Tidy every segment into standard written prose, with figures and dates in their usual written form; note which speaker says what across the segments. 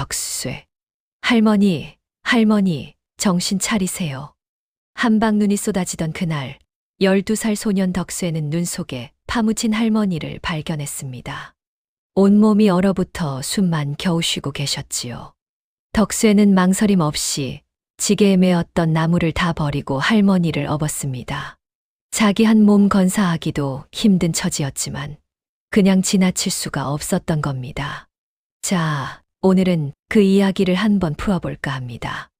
Speaker 1: 덕쇠. 할머니, 할머니, 정신 차리세요. 한방 눈이 쏟아지던 그날, 12살 소년 덕쇠는 눈 속에 파묻힌 할머니를 발견했습니다. 온몸이 얼어붙어 숨만 겨우 쉬고 계셨지요. 덕쇠는 망설임 없이 지게에 메었던 나무를 다 버리고 할머니를 업었습니다. 자기 한 몸 건사하기도 힘든 처지였지만 그냥 지나칠 수가 없었던 겁니다. 자, 오늘은 그 이야기를 한번 풀어볼까 합니다.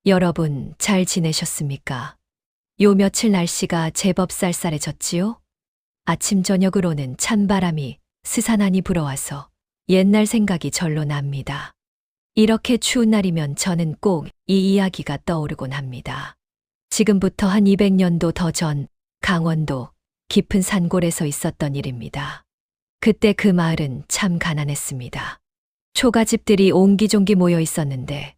Speaker 1: 여러분 잘 지내셨습니까? 요 며칠 날씨가 제법 쌀쌀해졌지요? 아침 저녁으로는 찬바람이 스산하니 불어와서 옛날 생각이 절로 납니다. 이렇게 추운 날이면 저는 꼭 이 이야기가 떠오르곤 합니다. 지금부터 한 200년도 더 전 강원도 깊은 산골에서 있었던 일입니다. 그때 그 마을은 참 가난했습니다. 초가집들이 옹기종기 모여 있었는데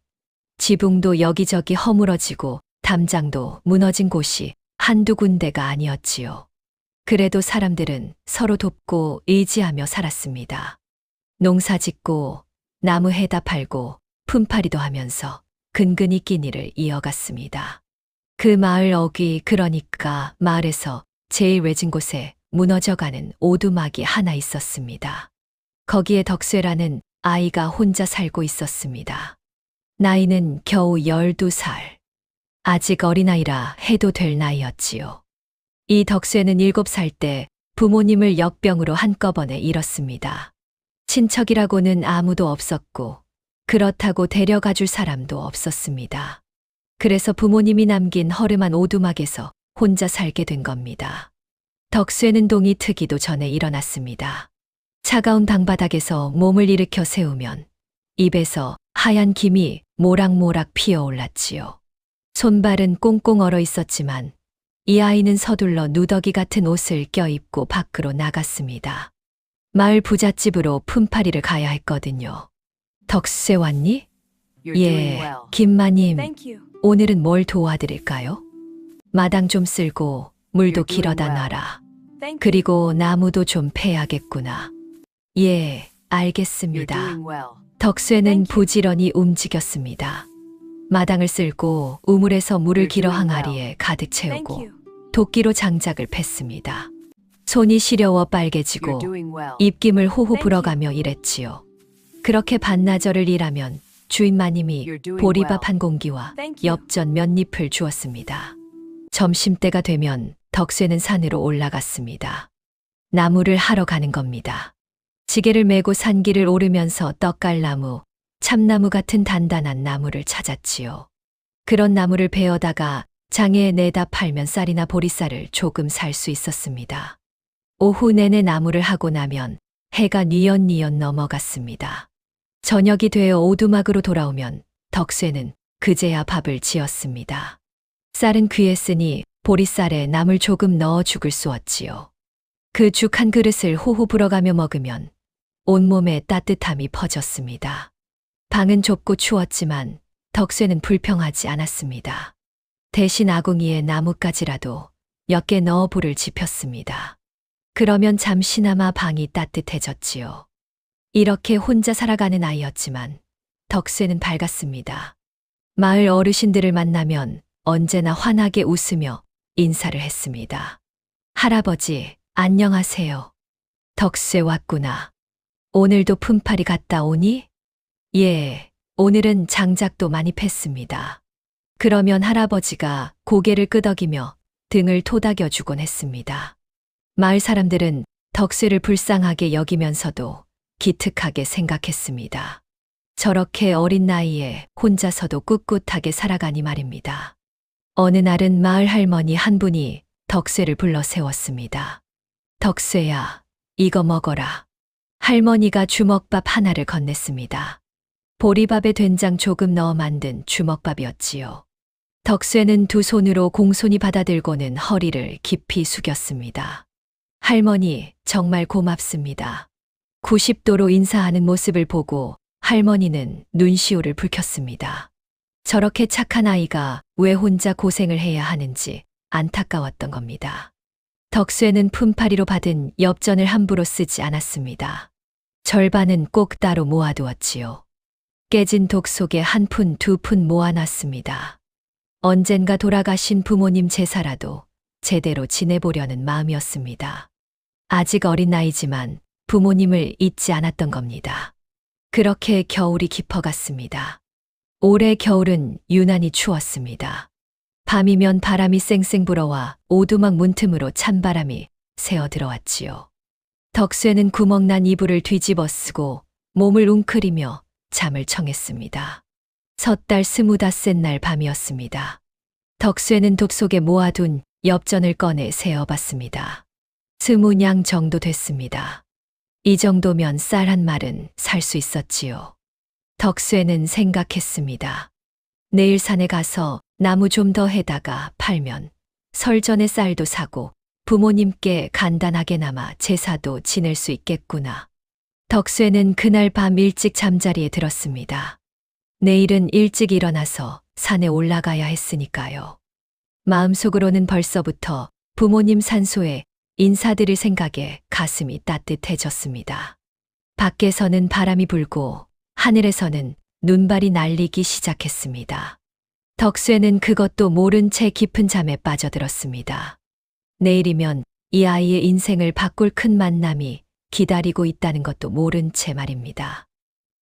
Speaker 1: 지붕도 여기저기 허물어지고 담장도 무너진 곳이 한두 군데가 아니었지요. 그래도 사람들은 서로 돕고 의지하며 살았습니다. 농사 짓고 나무 해다 팔고 품팔이도 하면서 근근히 끼니를 이어갔습니다. 그 마을 어귀, 그러니까 마을에서 제일 외진 곳에 무너져가는 오두막이 하나 있었습니다. 거기에 덕쇠라는 아이가 혼자 살고 있었습니다. 나이는 겨우 12살. 아직 어린아이라 해도 될 나이였지요. 이 덕쇠는 7살 때 부모님을 역병으로 한꺼번에 잃었습니다. 친척이라고는 아무도 없었고 그렇다고 데려가 줄 사람도 없었습니다. 그래서 부모님이 남긴 허름한 오두막에서 혼자 살게 된 겁니다. 덕쇠는 동이 트기도 전에 일어났습니다. 차가운 방바닥에서 몸을 일으켜 세우면 입에서 하얀 김이 모락모락 피어올랐지요. 손발은 꽁꽁 얼어 있었지만 이 아이는 서둘러 누더기 같은 옷을 껴입고 밖으로 나갔습니다. 마을 부잣집으로 품팔이를 가야 했거든요. 덕쇠 왔니? 예, 김마님, 오늘은 뭘 도와드릴까요? 마당 좀 쓸고 물도 길어다 놔라. 그리고 나무도 좀 패야겠구나. 예, 알겠습니다. 덕쇠는 부지런히 움직였습니다. 마당을 쓸고 우물에서 물을 길어 항아리에 가득 채우고 도끼로 장작을 팼습니다. 손이 시려워 빨개지고 입김을 호호 불어가며 일했지요. 그렇게 반나절을 일하면 주인마님이 보리밥 한 공기와 엽전 몇 잎을 주었습니다. 점심때가 되면 덕쇠는 산으로 올라갔습니다. 나무를 하러 가는 겁니다. 지게를 메고 산길을 오르면서 떡갈나무, 참나무 같은 단단한 나무를 찾았지요. 그런 나무를 베어다가 장에 내다 팔면 쌀이나 보리쌀을 조금 살 수 있었습니다. 오후 내내 나무를 하고 나면 해가 뉘엿뉘엿 넘어갔습니다. 저녁이 되어 오두막으로 돌아오면 덕쇠는 그제야 밥을 지었습니다. 쌀은 귀했으니 보리쌀에 나물 조금 넣어 죽을 쏘았지요. 그 죽 한 그릇을 호호 불어가며 먹으면 온몸에 따뜻함이 퍼졌습니다. 방은 좁고 추웠지만 덕쇠는 불평하지 않았습니다. 대신 아궁이에 나뭇가지라도 몇 개 넣어 불을 지폈습니다. 그러면 잠시나마 방이 따뜻해졌지요. 이렇게 혼자 살아가는 아이였지만 덕쇠는 밝았습니다. 마을 어르신들을 만나면 언제나 환하게 웃으며 인사를 했습니다. 할아버지, 안녕하세요. 덕쇠 왔구나. 오늘도 품팔이 갔다 오니? 예, 오늘은 장작도 많이 팼습니다. 그러면 할아버지가 고개를 끄덕이며 등을 토닥여주곤 했습니다. 마을 사람들은 덕쇠를 불쌍하게 여기면서도 기특하게 생각했습니다. 저렇게 어린 나이에 혼자서도 꿋꿋하게 살아가니 말입니다. 어느 날은 마을 할머니 한 분이 덕쇠를 불러 세웠습니다. 덕쇠야, 이거 먹어라. 할머니가 주먹밥 하나를 건넸습니다. 보리밥에 된장 조금 넣어 만든 주먹밥이었지요. 덕쇠는 두 손으로 공손히 받아들고는 허리를 깊이 숙였습니다. 할머니, 정말 고맙습니다. 90도로 인사하는 모습을 보고 할머니는 눈시울을 붉혔습니다. 저렇게 착한 아이가 왜 혼자 고생을 해야 하는지 안타까웠던 겁니다. 덕쇠는 품팔이로 받은 엽전을 함부로 쓰지 않았습니다. 절반은 꼭 따로 모아두었지요. 깨진 독 속에 한 푼 두 푼 모아놨습니다. 언젠가 돌아가신 부모님 제사라도 제대로 지내보려는 마음이었습니다. 아직 어린 나이지만 부모님을 잊지 않았던 겁니다. 그렇게 겨울이 깊어갔습니다. 올해 겨울은 유난히 추웠습니다. 밤이면 바람이 쌩쌩 불어와 오두막 문틈으로 찬바람이 새어 들어왔지요. 덕수에는 구멍난 이불을 뒤집어 쓰고 몸을 웅크리며 잠을 청했습니다. 섣달 20닷새 날 밤이었습니다. 덕수에는 독 속에 모아둔 엽전을 꺼내 세어봤습니다. 20냥 정도 됐습니다. 이 정도면 쌀 한 말은 살 수 있었지요. 덕수에는 생각했습니다. 내일 산에 가서 나무 좀 더 해다가 팔면 설 전에 쌀도 사고 부모님께 간단하게나마 제사도 지낼 수 있겠구나. 덕수에는 그날 밤 일찍 잠자리에 들었습니다. 내일은 일찍 일어나서 산에 올라가야 했으니까요. 마음속으로는 벌써부터 부모님 산소에 인사드릴 생각에 가슴이 따뜻해졌습니다. 밖에서는 바람이 불고 하늘에서는 눈발이 날리기 시작했습니다. 덕수에는 그것도 모른 채 깊은 잠에 빠져들었습니다. 내일이면 이 아이의 인생을 바꿀 큰 만남이 기다리고 있다는 것도 모른 채 말입니다.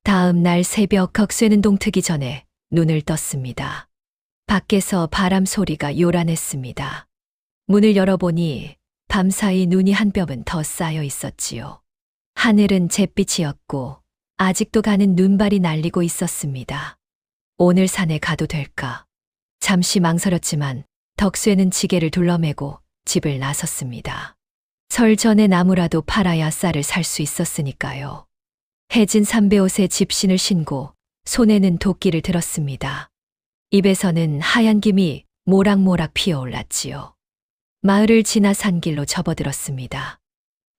Speaker 1: 다음 날 새벽 덕수에는 동트기 전에 눈을 떴습니다. 밖에서 바람 소리가 요란했습니다. 문을 열어보니 밤사이 눈이 한 뼘은 더 쌓여 있었지요. 하늘은 잿빛이었고 아직도 가는 눈발이 날리고 있었습니다. 오늘 산에 가도 될까? 잠시 망설였지만 덕수에는 지게를 둘러매고 집을 나섰습니다. 설 전에 나무라도 팔아야 쌀을 살 수 있었으니까요. 해진 삼배옷에 집신을 신고 손에는 도끼를 들었습니다. 입에서는 하얀 김이 모락모락 피어올랐지요. 마을을 지나 산길로 접어들었습니다.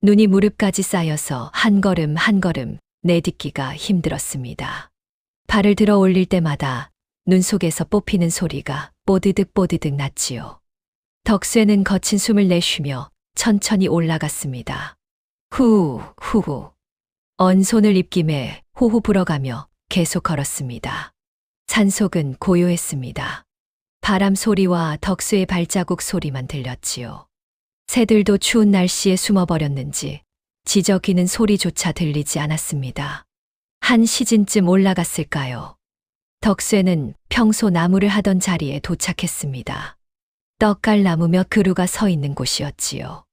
Speaker 1: 눈이 무릎까지 쌓여서 한 걸음 한 걸음 내딛기가 힘들었습니다. 발을 들어 올릴 때마다 눈 속에서 뽑히는 소리가 뽀드득 뽀드득 났지요. 덕수에는 거친 숨을 내쉬며 천천히 올라갔습니다. 후후. 언손을 입김에 호호 불어가며 계속 걸었습니다. 산속은 고요했습니다. 바람 소리와 덕수의 발자국 소리만 들렸지요. 새들도 추운 날씨에 숨어버렸는지 지저귀는 소리조차 들리지 않았습니다. 한 시즌쯤 올라갔을까요? 덕수에는 평소 나무를 하던 자리에 도착했습니다. 떡갈나무 몇 그루가 서 있는 곳이었지요.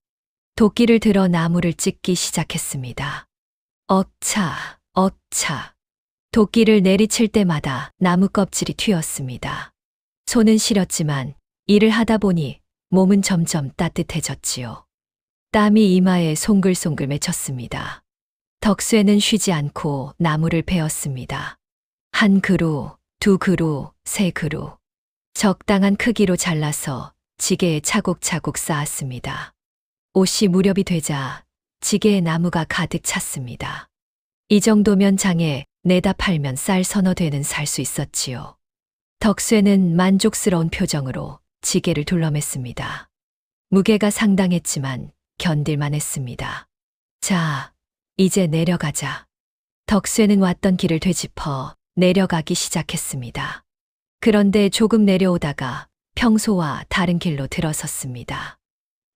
Speaker 1: 도끼를 들어 나무를 찢기 시작했습니다. 억차, 억차. 도끼를 내리칠 때마다 나무 껍질이 튀었습니다. 손은 시렸지만 일을 하다 보니 몸은 점점 따뜻해졌지요. 땀이 이마에 송글송글 맺혔습니다. 덕수에는 쉬지 않고 나무를 베었습니다. 한 그루, 두 그루, 세 그루. 적당한 크기로 잘라서 지게에 차곡차곡 쌓았습니다. 옷이 무렵이 되자 지게에 나무가 가득 찼습니다. 이 정도면 장에 내다 팔면 쌀 서너 되는 살 수 있었지요. 덕수에는 만족스러운 표정으로 지게를 둘러맸습니다. 무게가 상당했지만 견딜만 했습니다. 자, 이제 내려가자. 덕수에는 왔던 길을 되짚어 내려가기 시작했습니다. 그런데 조금 내려오다가 평소와 다른 길로 들어섰습니다.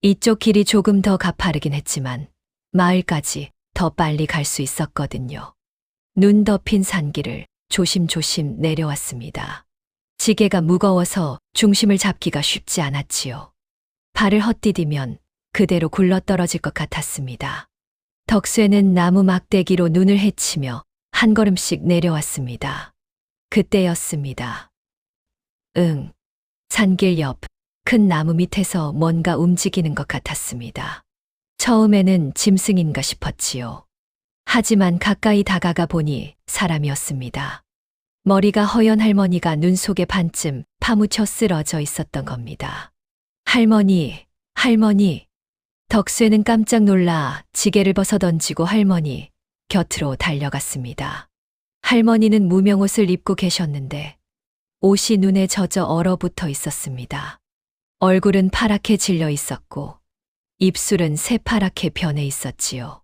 Speaker 1: 이쪽 길이 조금 더 가파르긴 했지만 마을까지 더 빨리 갈 수 있었거든요. 눈 덮인 산길을 조심조심 내려왔습니다. 지게가 무거워서 중심을 잡기가 쉽지 않았지요. 발을 헛디디면 그대로 굴러떨어질 것 같았습니다. 덕수에는 나무 막대기로 눈을 헤치며 한 걸음씩 내려왔습니다. 그때였습니다. 산길 옆 큰 나무 밑에서 뭔가 움직이는 것 같았습니다. 처음에는 짐승인가 싶었지요. 하지만 가까이 다가가 보니 사람이었습니다. 머리가 허연 할머니가 눈 속에 반쯤 파묻혀 쓰러져 있었던 겁니다. 할머니, 할머니. 덕수에는 깜짝 놀라 지게를 벗어 던지고 할머니 곁으로 달려갔습니다. 할머니는 무명옷을 입고 계셨는데 옷이 눈에 젖어 얼어붙어 있었습니다. 얼굴은 파랗게 질려 있었고 입술은 새파랗게 변해 있었지요.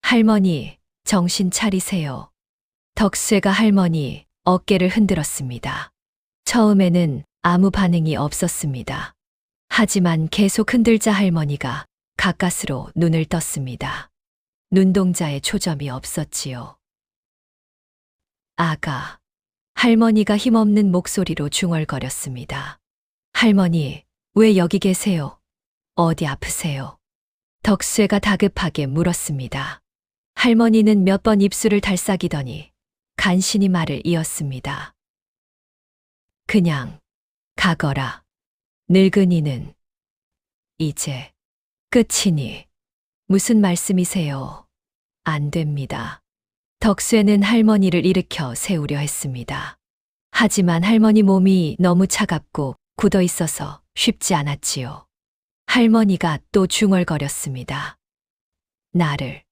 Speaker 1: 할머니, 정신 차리세요. 덕수애가 할머니 어깨를 흔들었습니다. 처음에는 아무 반응이 없었습니다. 하지만 계속 흔들자 할머니가 가까스로 눈을 떴습니다. 눈동자에 초점이 없었지요. 아가. 할머니가 힘없는 목소리로 중얼거렸습니다. 할머니, 왜 여기 계세요? 어디 아프세요? 덕수애가 다급하게 물었습니다. 할머니는 몇 번 입술을 달싹이더니 간신히 말을 이었습니다. 그냥 가거라. 늙은이는 이제 끝이니. 무슨 말씀이세요? 안 됩니다. 덕수애는 할머니를 일으켜 세우려 했습니다. 하지만 할머니 몸이 너무 차갑고 굳어 있어서 쉽지 않았지요. 할머니가 또 중얼거렸습니다. 나를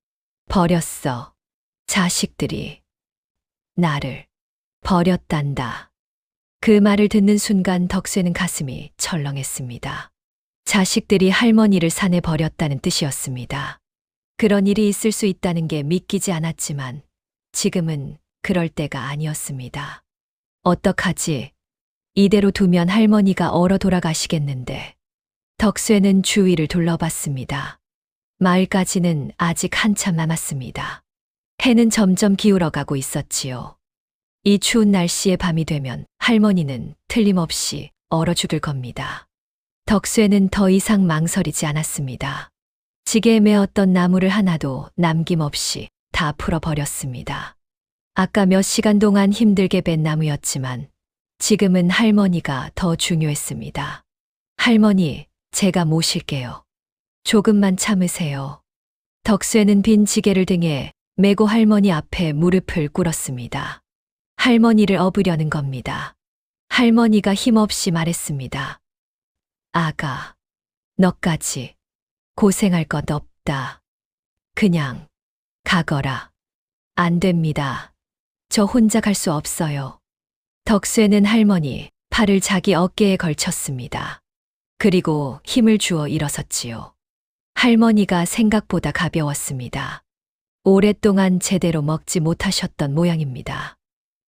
Speaker 1: 버렸어. 자식들이 나를 버렸단다. 그 말을 듣는 순간 덕수애는 가슴이 철렁했습니다. 자식들이 할머니를 산에 버렸다는 뜻이었습니다. 그런 일이 있을 수 있다는 게 믿기지 않았지만 지금은 그럴 때가 아니었습니다. 어떡하지? 이대로 두면 할머니가 얼어 돌아가시겠는데. 덕수애는 주위를 둘러봤습니다. 마을까지는 아직 한참 남았습니다. 해는 점점 기울어가고 있었지요. 이 추운 날씨에 밤이 되면 할머니는 틀림없이 얼어 죽을 겁니다. 덕수애는 더 이상 망설이지 않았습니다. 지게에 메었던 나무를 하나도 남김없이 다 풀어버렸습니다. 아까 몇 시간 동안 힘들게 벤 나무였지만 지금은 할머니가 더 중요했습니다. 할머니, 제가 모실게요. 조금만 참으세요. 덕수애는 빈 지게를 등에 메고 할머니 앞에 무릎을 꿇었습니다. 할머니를 업으려는 겁니다. 할머니가 힘없이 말했습니다. 아가, 너까지 고생할 것 없다. 그냥 가거라. 안 됩니다. 저 혼자 갈 수 없어요. 덕수애는 할머니 팔을 자기 어깨에 걸쳤습니다. 그리고 힘을 주어 일어섰지요. 할머니가 생각보다 가벼웠습니다. 오랫동안 제대로 먹지 못하셨던 모양입니다.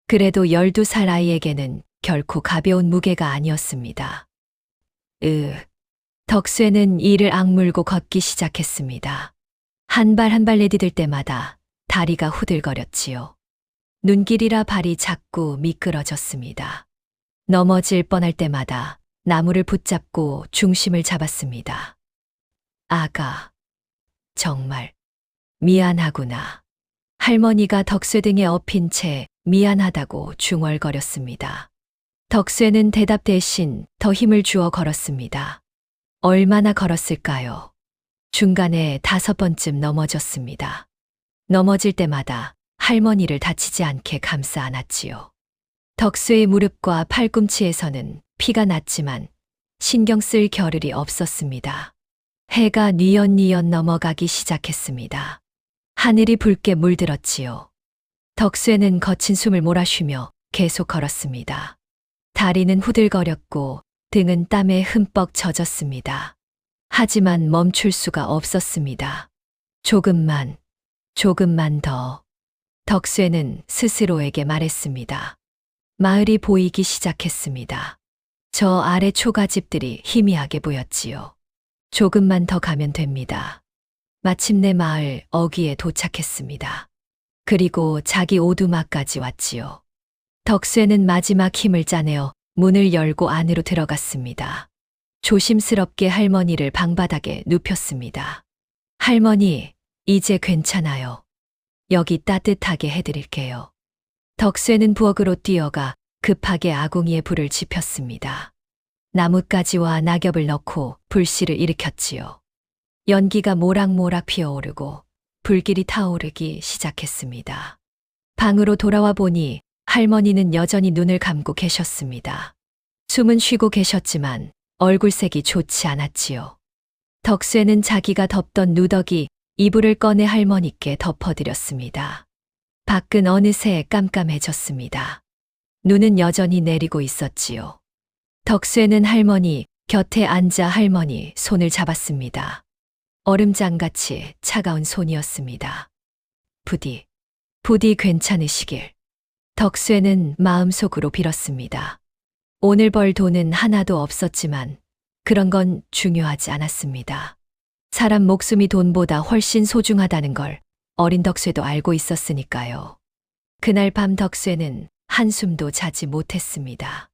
Speaker 1: 그래도 12살 아이에게는 결코 가벼운 무게가 아니었습니다. 덕수애는 이를 악물고 걷기 시작했습니다. 한 발 한 발 내디딜 때마다 다리가 후들거렸지요. 눈길이라 발이 자꾸 미끄러졌습니다. 넘어질 뻔할 때마다 나무를 붙잡고 중심을 잡았습니다. 아가, 정말 미안하구나. 할머니가 덕수애 등에 엎인 채 미안하다고 중얼거렸습니다. 덕수애는 대답 대신 더 힘을 주어 걸었습니다. 얼마나 걸었을까요? 중간에 5번쯤 넘어졌습니다. 넘어질 때마다 할머니를 다치지 않게 감싸 안았지요. 덕수의 무릎과 팔꿈치에서는 피가 났지만 신경 쓸 겨를이 없었습니다. 해가 뉘엿뉘엿 넘어가기 시작했습니다. 하늘이 붉게 물들었지요. 덕수애는 거친 숨을 몰아쉬며 계속 걸었습니다. 다리는 후들거렸고 등은 땀에 흠뻑 젖었습니다. 하지만 멈출 수가 없었습니다. 조금만 더. 덕수애는 스스로에게 말했습니다. 마을이 보이기 시작했습니다. 저 아래 초가집들이 희미하게 보였지요. 조금만 더 가면 됩니다. 마침내 마을 어귀에 도착했습니다. 그리고 자기 오두막까지 왔지요. 덕수애는 마지막 힘을 짜내어 문을 열고 안으로 들어갔습니다. 조심스럽게 할머니를 방바닥에 눕혔습니다. 할머니, 이제 괜찮아요. 여기 따뜻하게 해드릴게요. 덕수애는 부엌으로 뛰어가 급하게 아궁이에 불을 지폈습니다. 나뭇가지와 낙엽을 넣고 불씨를 일으켰지요. 연기가 모락모락 피어오르고 불길이 타오르기 시작했습니다. 방으로 돌아와 보니 할머니는 여전히 눈을 감고 계셨습니다. 숨은 쉬고 계셨지만 얼굴색이 좋지 않았지요. 덕수애는 자기가 덮던 누더기 이불을 꺼내 할머니께 덮어드렸습니다. 밖은 어느새 깜깜해졌습니다. 눈은 여전히 내리고 있었지요. 덕수애는 할머니 곁에 앉아 할머니 손을 잡았습니다. 얼음장같이 차가운 손이었습니다. 부디 괜찮으시길. 덕쇠는 마음속으로 빌었습니다. 오늘 벌 돈은 하나도 없었지만 그런 건 중요하지 않았습니다. 사람 목숨이 돈보다 훨씬 소중하다는 걸 어린 덕쇠도 알고 있었으니까요. 그날 밤 덕쇠는 한숨도 자지 못했습니다.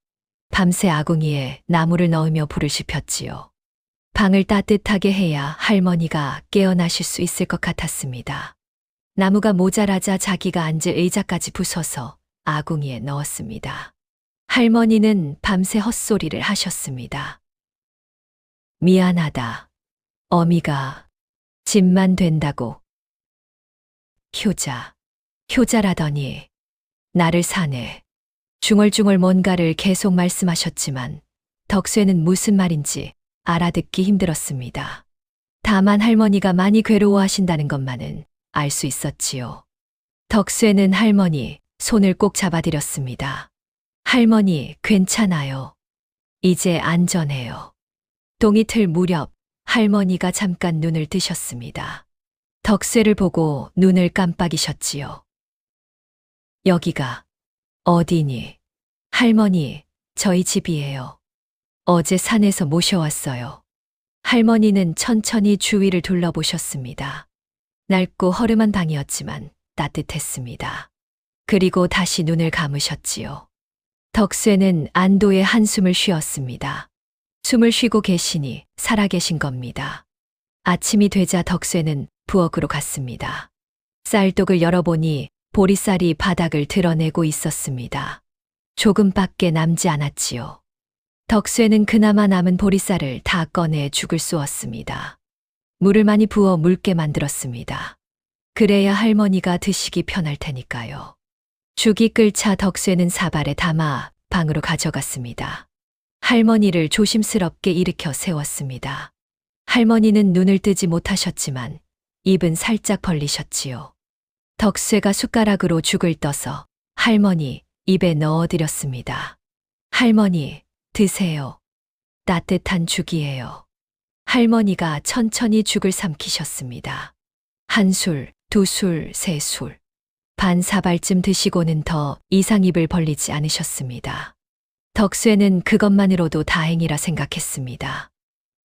Speaker 1: 밤새 아궁이에 나무를 넣으며 불을 지폈지요. 방을 따뜻하게 해야 할머니가 깨어나실 수 있을 것 같았습니다. 나무가 모자라자 자기가 앉을 의자까지 부숴서 아궁이에 넣었습니다. 할머니는 밤새 헛소리를 하셨습니다. 미안하다. 어미가 집만 된다고. 효자라더니 나를 사네. 중얼중얼 뭔가를 계속 말씀하셨지만 덕쇠는 무슨 말인지 알아듣기 힘들었습니다. 다만 할머니가 많이 괴로워하신다는 것만은 알 수 있었지요. 덕쇠는 할머니 손을 꼭 잡아드렸습니다. 할머니, 괜찮아요. 이제 안전해요. 동이틀 무렵 할머니가 잠깐 눈을 뜨셨습니다. 덕쇠를 보고 눈을 깜빡이셨지요. 여기가 어디니? 할머니, 저희 집이에요. 어제 산에서 모셔왔어요. 할머니는 천천히 주위를 둘러보셨습니다. 낡고 허름한 방이었지만 따뜻했습니다. 그리고 다시 눈을 감으셨지요. 덕쇠는 안도의 한숨을 쉬었습니다. 숨을 쉬고 계시니 살아계신 겁니다. 아침이 되자 덕쇠는 부엌으로 갔습니다. 쌀독을 열어보니 보리쌀이 바닥을 드러내고 있었습니다. 조금밖에 남지 않았지요. 덕쇠는 그나마 남은 보리쌀을 다 꺼내 죽을 쑤었습니다. 물을 많이 부어 묽게 만들었습니다. 그래야 할머니가 드시기 편할 테니까요. 죽이 끓자 덕쇠는 사발에 담아 방으로 가져갔습니다. 할머니를 조심스럽게 일으켜 세웠습니다. 할머니는 눈을 뜨지 못하셨지만 입은 살짝 벌리셨지요. 덕쇠가 숟가락으로 죽을 떠서 할머니 입에 넣어드렸습니다. 할머니, 드세요. 따뜻한 죽이에요. 할머니가 천천히 죽을 삼키셨습니다. 한 술, 두 술, 세 술. 반 사발쯤 드시고는 더 이상 입을 벌리지 않으셨습니다. 덕쇠는 그것만으로도 다행이라 생각했습니다.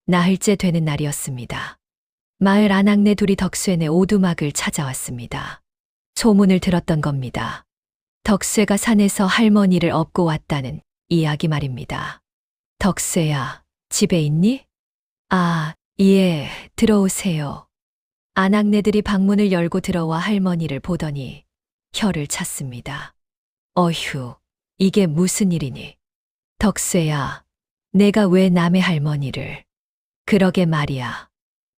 Speaker 1: 나흘째 되는 날이었습니다. 마을 아낙네 둘이 덕쇠네 오두막을 찾아왔습니다. 소문을 들었던 겁니다. 덕쇠가 산에서 할머니를 업고 왔다는 이야기 말입니다. 덕쇠야, 집에 있니? 아, 예, 들어오세요. 아낙네들이 방문을 열고 들어와 할머니를 보더니 혀를 찼습니다. 어휴, 이게 무슨 일이니? 덕쇠야, 내가 왜 남의 할머니를. 그러게 말이야.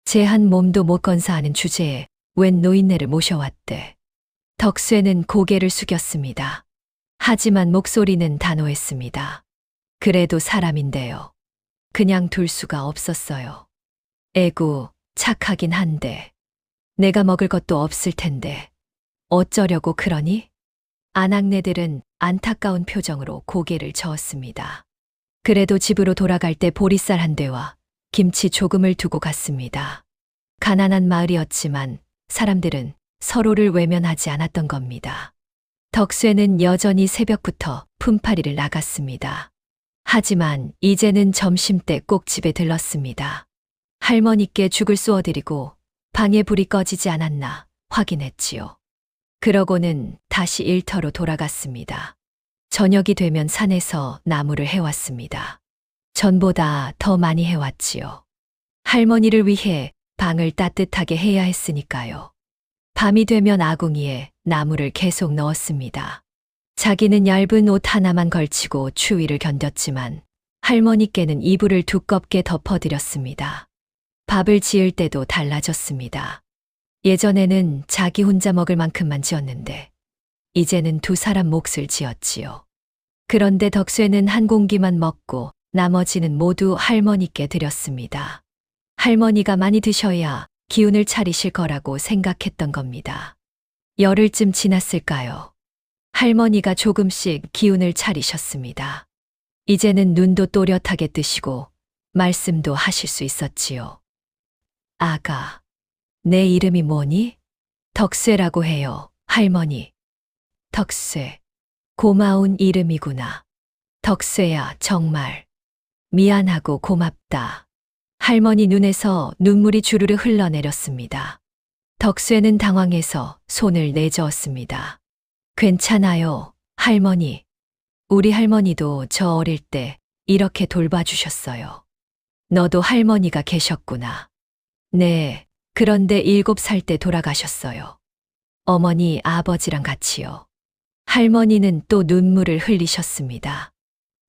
Speaker 1: 제 한 몸도 못 건사하는 주제에 웬 노인네를 모셔왔대. 덕쇠는 고개를 숙였습니다. 하지만 목소리는 단호했습니다. 그래도 사람인데요. 그냥 둘 수가 없었어요. 에구, 착하긴 한데. 내가 먹을 것도 없을 텐데. 어쩌려고 그러니? 아낙네들은 안타까운 표정으로 고개를 저었습니다. 그래도 집으로 돌아갈 때 보리쌀 한 대와 김치 조금을 두고 갔습니다. 가난한 마을이었지만 사람들은 서로를 외면하지 않았던 겁니다. 덕쇠는 여전히 새벽부터 품팔이를 나갔습니다. 하지만 이제는 점심때 꼭 집에 들렀습니다. 할머니께 죽을 쏘어드리고 방에 불이 꺼지지 않았나 확인했지요. 그러고는 다시 일터로 돌아갔습니다. 저녁이 되면 산에서 나무를 해왔습니다. 전보다 더 많이 해왔지요. 할머니를 위해 방을 따뜻하게 해야 했으니까요. 밤이 되면 아궁이에 나무를 계속 넣었습니다. 자기는 얇은 옷 하나만 걸치고 추위를 견뎠지만 할머니께는 이불을 두껍게 덮어드렸습니다. 밥을 지을 때도 달라졌습니다. 예전에는 자기 혼자 먹을 만큼만 지었는데 이제는 두 사람 몫을 지었지요. 그런데 덕쇠는 한 공기만 먹고 나머지는 모두 할머니께 드렸습니다. 할머니가 많이 드셔야 기운을 차리실 거라고 생각했던 겁니다. 열흘쯤 지났을까요? 할머니가 조금씩 기운을 차리셨습니다. 이제는 눈도 또렷하게 뜨시고 말씀도 하실 수 있었지요. 아가, 내 이름이 뭐니? 덕쇠라고 해요, 할머니. 덕쇠. 고마운 이름이구나. 덕쇠야, 정말 미안하고 고맙다. 할머니 눈에서 눈물이 주르르 흘러내렸습니다. 덕쇠는 당황해서 손을 내저었습니다. 괜찮아요, 할머니. 우리 할머니도 저 어릴 때 이렇게 돌봐주셨어요. 너도 할머니가 계셨구나. 네, 그런데 7살 때 돌아가셨어요. 어머니, 아버지랑 같이요. 할머니는 또 눈물을 흘리셨습니다.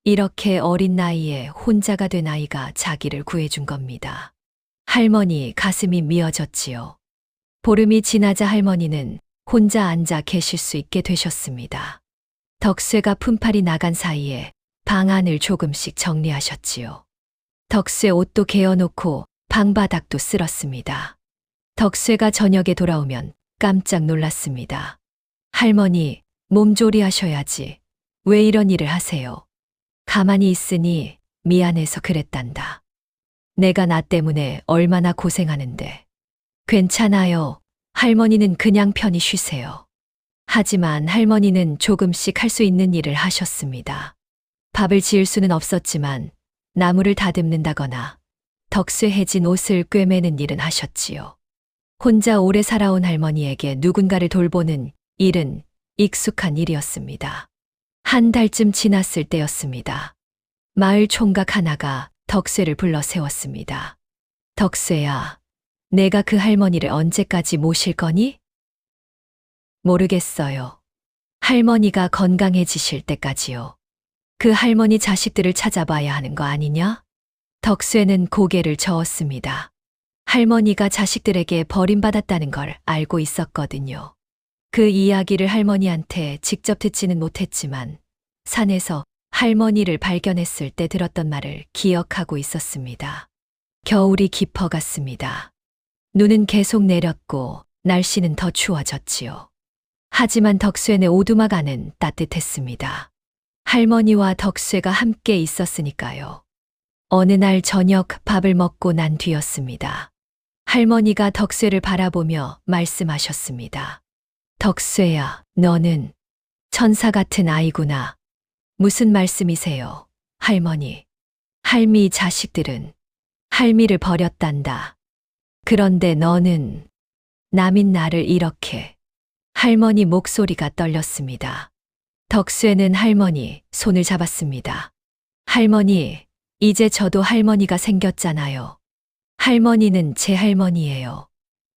Speaker 1: 이렇게 어린 나이에 혼자가 된 아이가 자기를 구해준 겁니다. 할머니 가슴이 미어졌지요. 보름이 지나자 할머니는 혼자 앉아 계실 수 있게 되셨습니다. 덕쇠가 품팔이 나간 사이에 방 안을 조금씩 정리하셨지요. 덕쇠 옷도 개어놓고 방바닥도 쓸었습니다. 덕쇠가 저녁에 돌아오면 깜짝 놀랐습니다. 할머니, 몸조리 하셔야지. 왜 이런 일을 하세요? 가만히 있으니 미안해서 그랬단다. 내가 나 때문에 얼마나 고생하는데. 괜찮아요. 할머니는 그냥 편히 쉬세요. 하지만 할머니는 조금씩 할 수 있는 일을 하셨습니다. 밥을 지을 수는 없었지만 나무를 다듬는다거나 덕쇠 해진 옷을 꿰매는 일은 하셨지요. 혼자 오래 살아온 할머니에게 누군가를 돌보는 일은 익숙한 일이었습니다. 한 달쯤 지났을 때였습니다. 마을 총각 하나가 덕쇠를 불러 세웠습니다. 덕쇠야, 내가 그 할머니를 언제까지 모실 거니? 모르겠어요. 할머니가 건강해지실 때까지요. 그 할머니 자식들을 찾아봐야 하는 거 아니냐? 덕쇠는 고개를 저었습니다. 할머니가 자식들에게 버림받았다는 걸 알고 있었거든요. 그 이야기를 할머니한테 직접 듣지는 못했지만 산에서 할머니를 발견했을 때 들었던 말을 기억하고 있었습니다. 겨울이 깊어갔습니다. 눈은 계속 내렸고 날씨는 더 추워졌지요. 하지만 덕쇠네 오두막 안은 따뜻했습니다. 할머니와 덕쇠가 함께 있었으니까요. 어느 날 저녁 밥을 먹고 난 뒤였습니다. 할머니가 덕쇠를 바라보며 말씀하셨습니다. 덕쇠야, 너는 천사 같은 아이구나. 무슨 말씀이세요, 할머니? 할미 자식들은 할미를 버렸단다. 그런데 너는 남인 나를 이렇게. 할머니 목소리가 떨렸습니다. 덕쇠는 할머니 손을 잡았습니다. 할머니, 이제 저도 할머니가 생겼잖아요. 할머니는 제 할머니예요.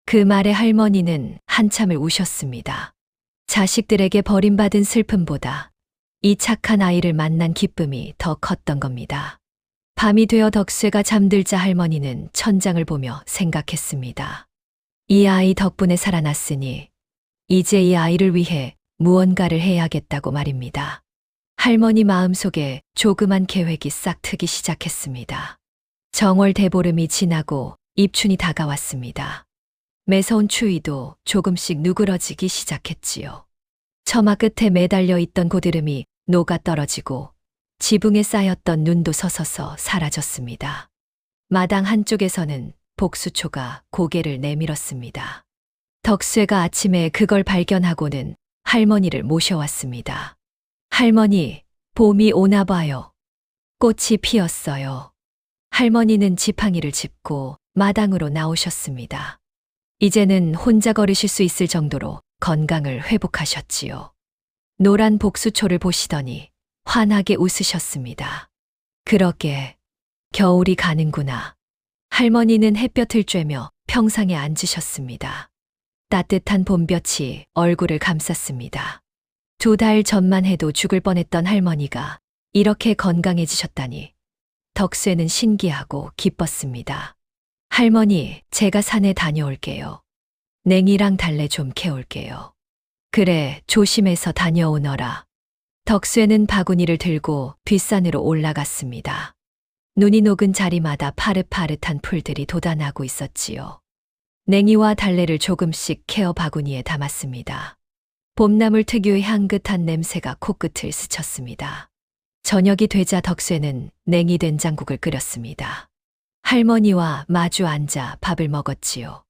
Speaker 1: 그 말에 할머니는 한참을 우셨습니다. 자식들에게 버림받은 슬픔보다 이 착한 아이를 만난 기쁨이 더 컸던 겁니다. 밤이 되어 덕쇠가 잠들자 할머니는 천장을 보며 생각했습니다. 이 아이 덕분에 살아났으니 이제 이 아이를 위해 무언가를 해야겠다고 말입니다. 할머니 마음속에 조그만 계획이 싹 트기 시작했습니다. 정월 대보름이 지나고 입춘이 다가왔습니다. 매서운 추위도 조금씩 누그러지기 시작했지요. 처마 끝에 매달려 있던 고드름이 녹아 떨어지고 지붕에 쌓였던 눈도 서서서 사라졌습니다. 마당 한쪽에서는 복수초가 고개를 내밀었습니다. 덕쇠가 아침에 그걸 발견하고는 할머니를 모셔왔습니다. 할머니, 봄이 오나 봐요. 꽃이 피었어요. 할머니는 지팡이를 짚고 마당으로 나오셨습니다. 이제는 혼자 걸으실 수 있을 정도로 건강을 회복하셨지요. 노란 복수초를 보시더니 환하게 웃으셨습니다. 그러게, 겨울이 가는구나. 할머니는 햇볕을 쬐며 평상에 앉으셨습니다. 따뜻한 봄볕이 얼굴을 감쌌습니다. 2달 전만 해도 죽을 뻔했던 할머니가 이렇게 건강해지셨다니 덕쇠는 신기하고 기뻤습니다. 할머니, 제가 산에 다녀올게요. 냉이랑 달래 좀 캐올게요. 그래, 조심해서 다녀오너라. 덕쇠는 바구니를 들고 뒷산으로 올라갔습니다. 눈이 녹은 자리마다 파릇파릇한 풀들이 돋아나고 있었지요. 냉이와 달래를 조금씩 캐어 바구니에 담았습니다. 봄나물 특유의 향긋한 냄새가 코끝을 스쳤습니다. 저녁이 되자 덕쇠는 냉이 된장국을 끓였습니다. 할머니와 마주 앉아 밥을 먹었지요.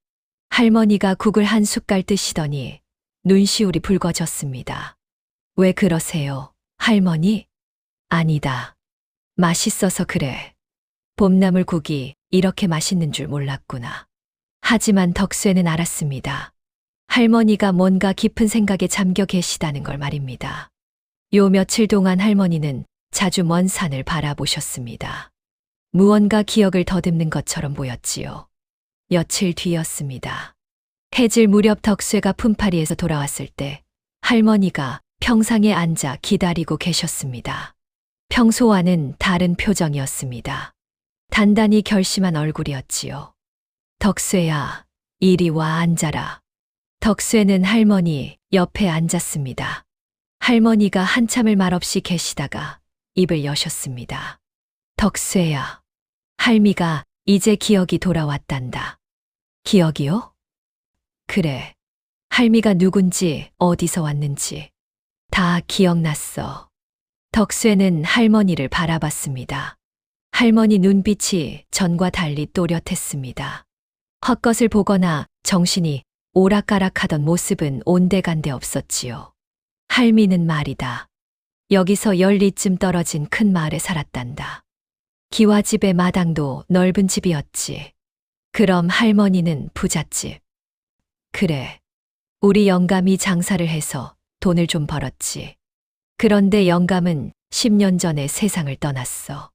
Speaker 1: 할머니가 국을 한 숟갈 드시더니 눈시울이 붉어졌습니다. 왜 그러세요, 할머니? 아니다. 맛있어서 그래. 봄나물국이 이렇게 맛있는 줄 몰랐구나. 하지만 덕수에는 알았습니다. 할머니가 뭔가 깊은 생각에 잠겨 계시다는 걸 말입니다. 요 며칠 동안 할머니는 자주 먼 산을 바라보셨습니다. 무언가 기억을 더듬는 것처럼 보였지요. 며칠 뒤였습니다. 해질 무렵 덕수가 품팔이에서 돌아왔을 때 할머니가 평상에 앉아 기다리고 계셨습니다. 평소와는 다른 표정이었습니다. 단단히 결심한 얼굴이었지요. 덕수야, 이리 와 앉아라. 덕수는 할머니 옆에 앉았습니다. 할머니가 한참을 말없이 계시다가 입을 여셨습니다. 덕수야, 할미가 이제 기억이 돌아왔단다. 기억이요? 그래. 할미가 누군지 어디서 왔는지 다 기억났어. 덕수는 할머니를 바라봤습니다. 할머니 눈빛이 전과 달리 또렷했습니다. 헛것을 보거나 정신이 오락가락하던 모습은 온데간데 없었지요. 할미는 말이다. 여기서 열리쯤 떨어진 큰 마을에 살았단다. 기와집의 마당도 넓은 집이었지. 그럼 할머니는 부잣집. 그래. 우리 영감이 장사를 해서 돈을 좀 벌었지. 그런데 영감은 10년 전에 세상을 떠났어.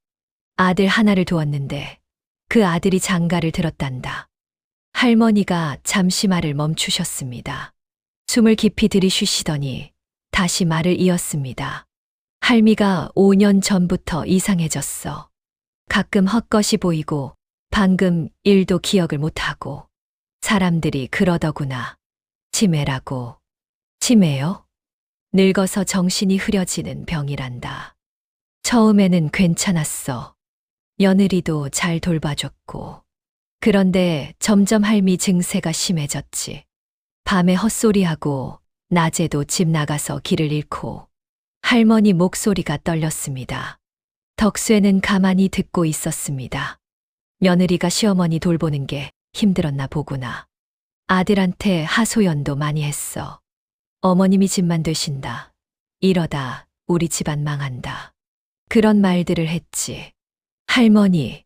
Speaker 1: 아들 하나를 두었는데 그 아들이 장가를 들었단다. 할머니가 잠시 말을 멈추셨습니다. 숨을 깊이 들이쉬시더니 다시 말을 이었습니다. 할미가 5년 전부터 이상해졌어. 가끔 헛것이 보이고 방금 일도 기억을 못하고 사람들이 그러더구나. 치매라고. 치매요? 늙어서 정신이 흐려지는 병이란다. 처음에는 괜찮았어. 며느리도 잘 돌봐줬고. 그런데 점점 할미 증세가 심해졌지. 밤에 헛소리하고 낮에도 집 나가서 길을 잃고. 할머니 목소리가 떨렸습니다. 덕수는 가만히 듣고 있었습니다. 며느리가 시어머니 돌보는 게 힘들었나 보구나. 아들한테 하소연도 많이 했어. 어머님이 집만 되신다. 이러다 우리 집안 망한다. 그런 말들을 했지. 할머니,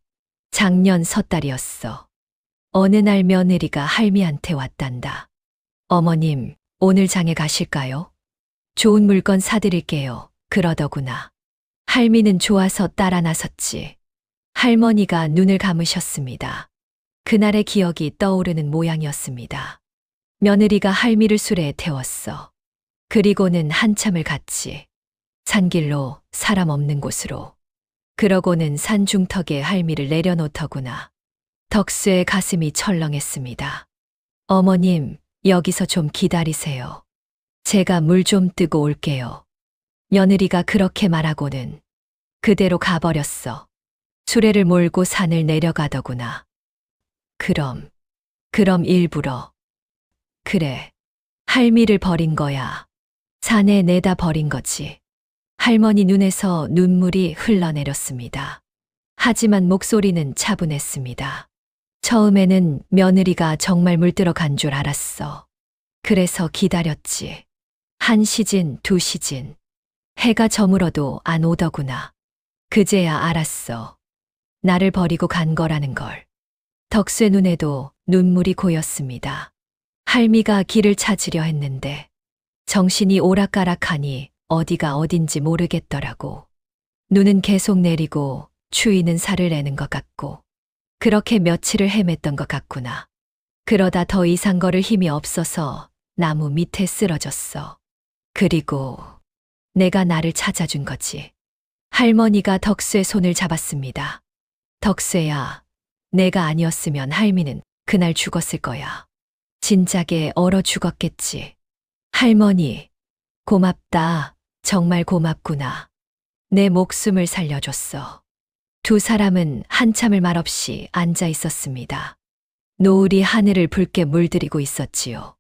Speaker 1: 작년 섣달이었어. 어느 날 며느리가 할미한테 왔단다. 어머님, 오늘 장에 가실까요? 좋은 물건 사드릴게요. 그러더구나. 할미는 좋아서 따라 나섰지. 할머니가 눈을 감으셨습니다. 그날의 기억이 떠오르는 모양이었습니다. 며느리가 할미를 수레에 태웠어. 그리고는 한참을 갔지. 산길로 사람 없는 곳으로. 그러고는 산 중턱에 할미를 내려놓더구나. 덕수의 가슴이 철렁했습니다. 어머님, 여기서 좀 기다리세요. 제가 물 좀 뜨고 올게요. 며느리가 그렇게 말하고는 그대로 가버렸어. 수레를 몰고 산을 내려가더구나. 그럼 일부러. 그래. 할미를 버린 거야. 산에 내다 버린 거지. 할머니 눈에서 눈물이 흘러내렸습니다. 하지만 목소리는 차분했습니다. 처음에는 며느리가 정말 물들어 간 줄 알았어. 그래서 기다렸지. 한 시즌, 두 시즌. 해가 저물어도 안 오더구나. 그제야 알았어. 나를 버리고 간 거라는 걸. 덕수의 눈에도 눈물이 고였습니다. 할미가 길을 찾으려 했는데 정신이 오락가락하니 어디가 어딘지 모르겠더라고. 눈은 계속 내리고 추위는 살을 내는 것 같고 그렇게 며칠을 헤맸던 것 같구나. 그러다 더 이상 걸을 힘이 없어서 나무 밑에 쓰러졌어. 그리고 내가 나를 찾아준 거지. 할머니가 덕수의 손을 잡았습니다. 덕수야, 내가 아니었으면 할미는 그날 죽었을 거야. 진작에 얼어 죽었겠지. 할머니, 고맙다. 정말 고맙구나. 내 목숨을 살려줬어. 두 사람은 한참을 말없이 앉아 있었습니다. 노을이 하늘을 붉게 물들이고 있었지요.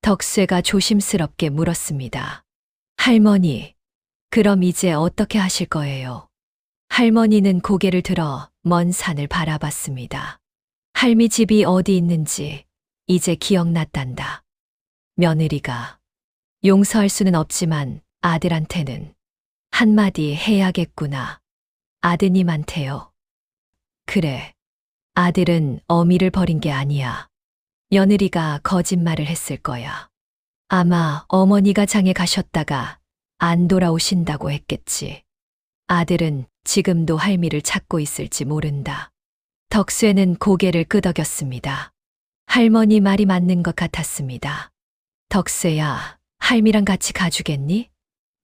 Speaker 1: 덕수가 조심스럽게 물었습니다. 할머니, 그럼 이제 어떻게 하실 거예요? 할머니는 고개를 들어 먼 산을 바라봤습니다. 할미 집이 어디 있는지 이제 기억났단다. 며느리가 용서할 수는 없지만 아들한테는 한마디 해야겠구나. 아드님한테요. 그래. 아들은 어미를 버린 게 아니야. 며느리가 거짓말을 했을 거야. 아마 어머니가 장에 가셨다가 안 돌아오신다고 했겠지. 아들은 지금도 할미를 찾고 있을지 모른다. 덕수에는 고개를 끄덕였습니다. 할머니 말이 맞는 것 같았습니다. 덕수야, 할미랑 같이 가주겠니?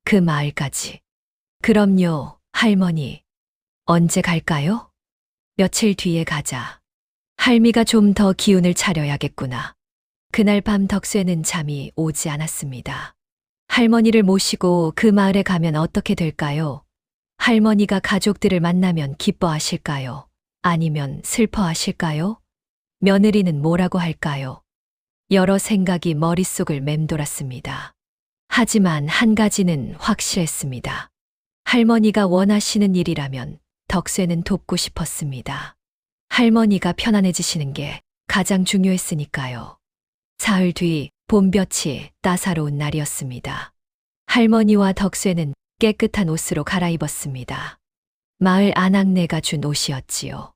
Speaker 1: 그 마을까지. 그럼요, 할머니. 언제 갈까요? 며칠 뒤에 가자. 할미가 좀 더 기운을 차려야겠구나. 그날 밤 덕수에는 잠이 오지 않았습니다. 할머니를 모시고 그 마을에 가면 어떻게 될까요? 할머니가 가족들을 만나면 기뻐하실까요? 아니면 슬퍼하실까요? 며느리는 뭐라고 할까요? 여러 생각이 머릿속을 맴돌았습니다. 하지만 한 가지는 확실했습니다. 할머니가 원하시는 일이라면 덕수에는 돕고 싶었습니다. 할머니가 편안해지시는 게 가장 중요했으니까요. 사흘 뒤 봄볕이 따사로운 날이었습니다. 할머니와 덕수에는 깨끗한 옷으로 갈아입었습니다. 마을 아낙네가 준 옷이었지요.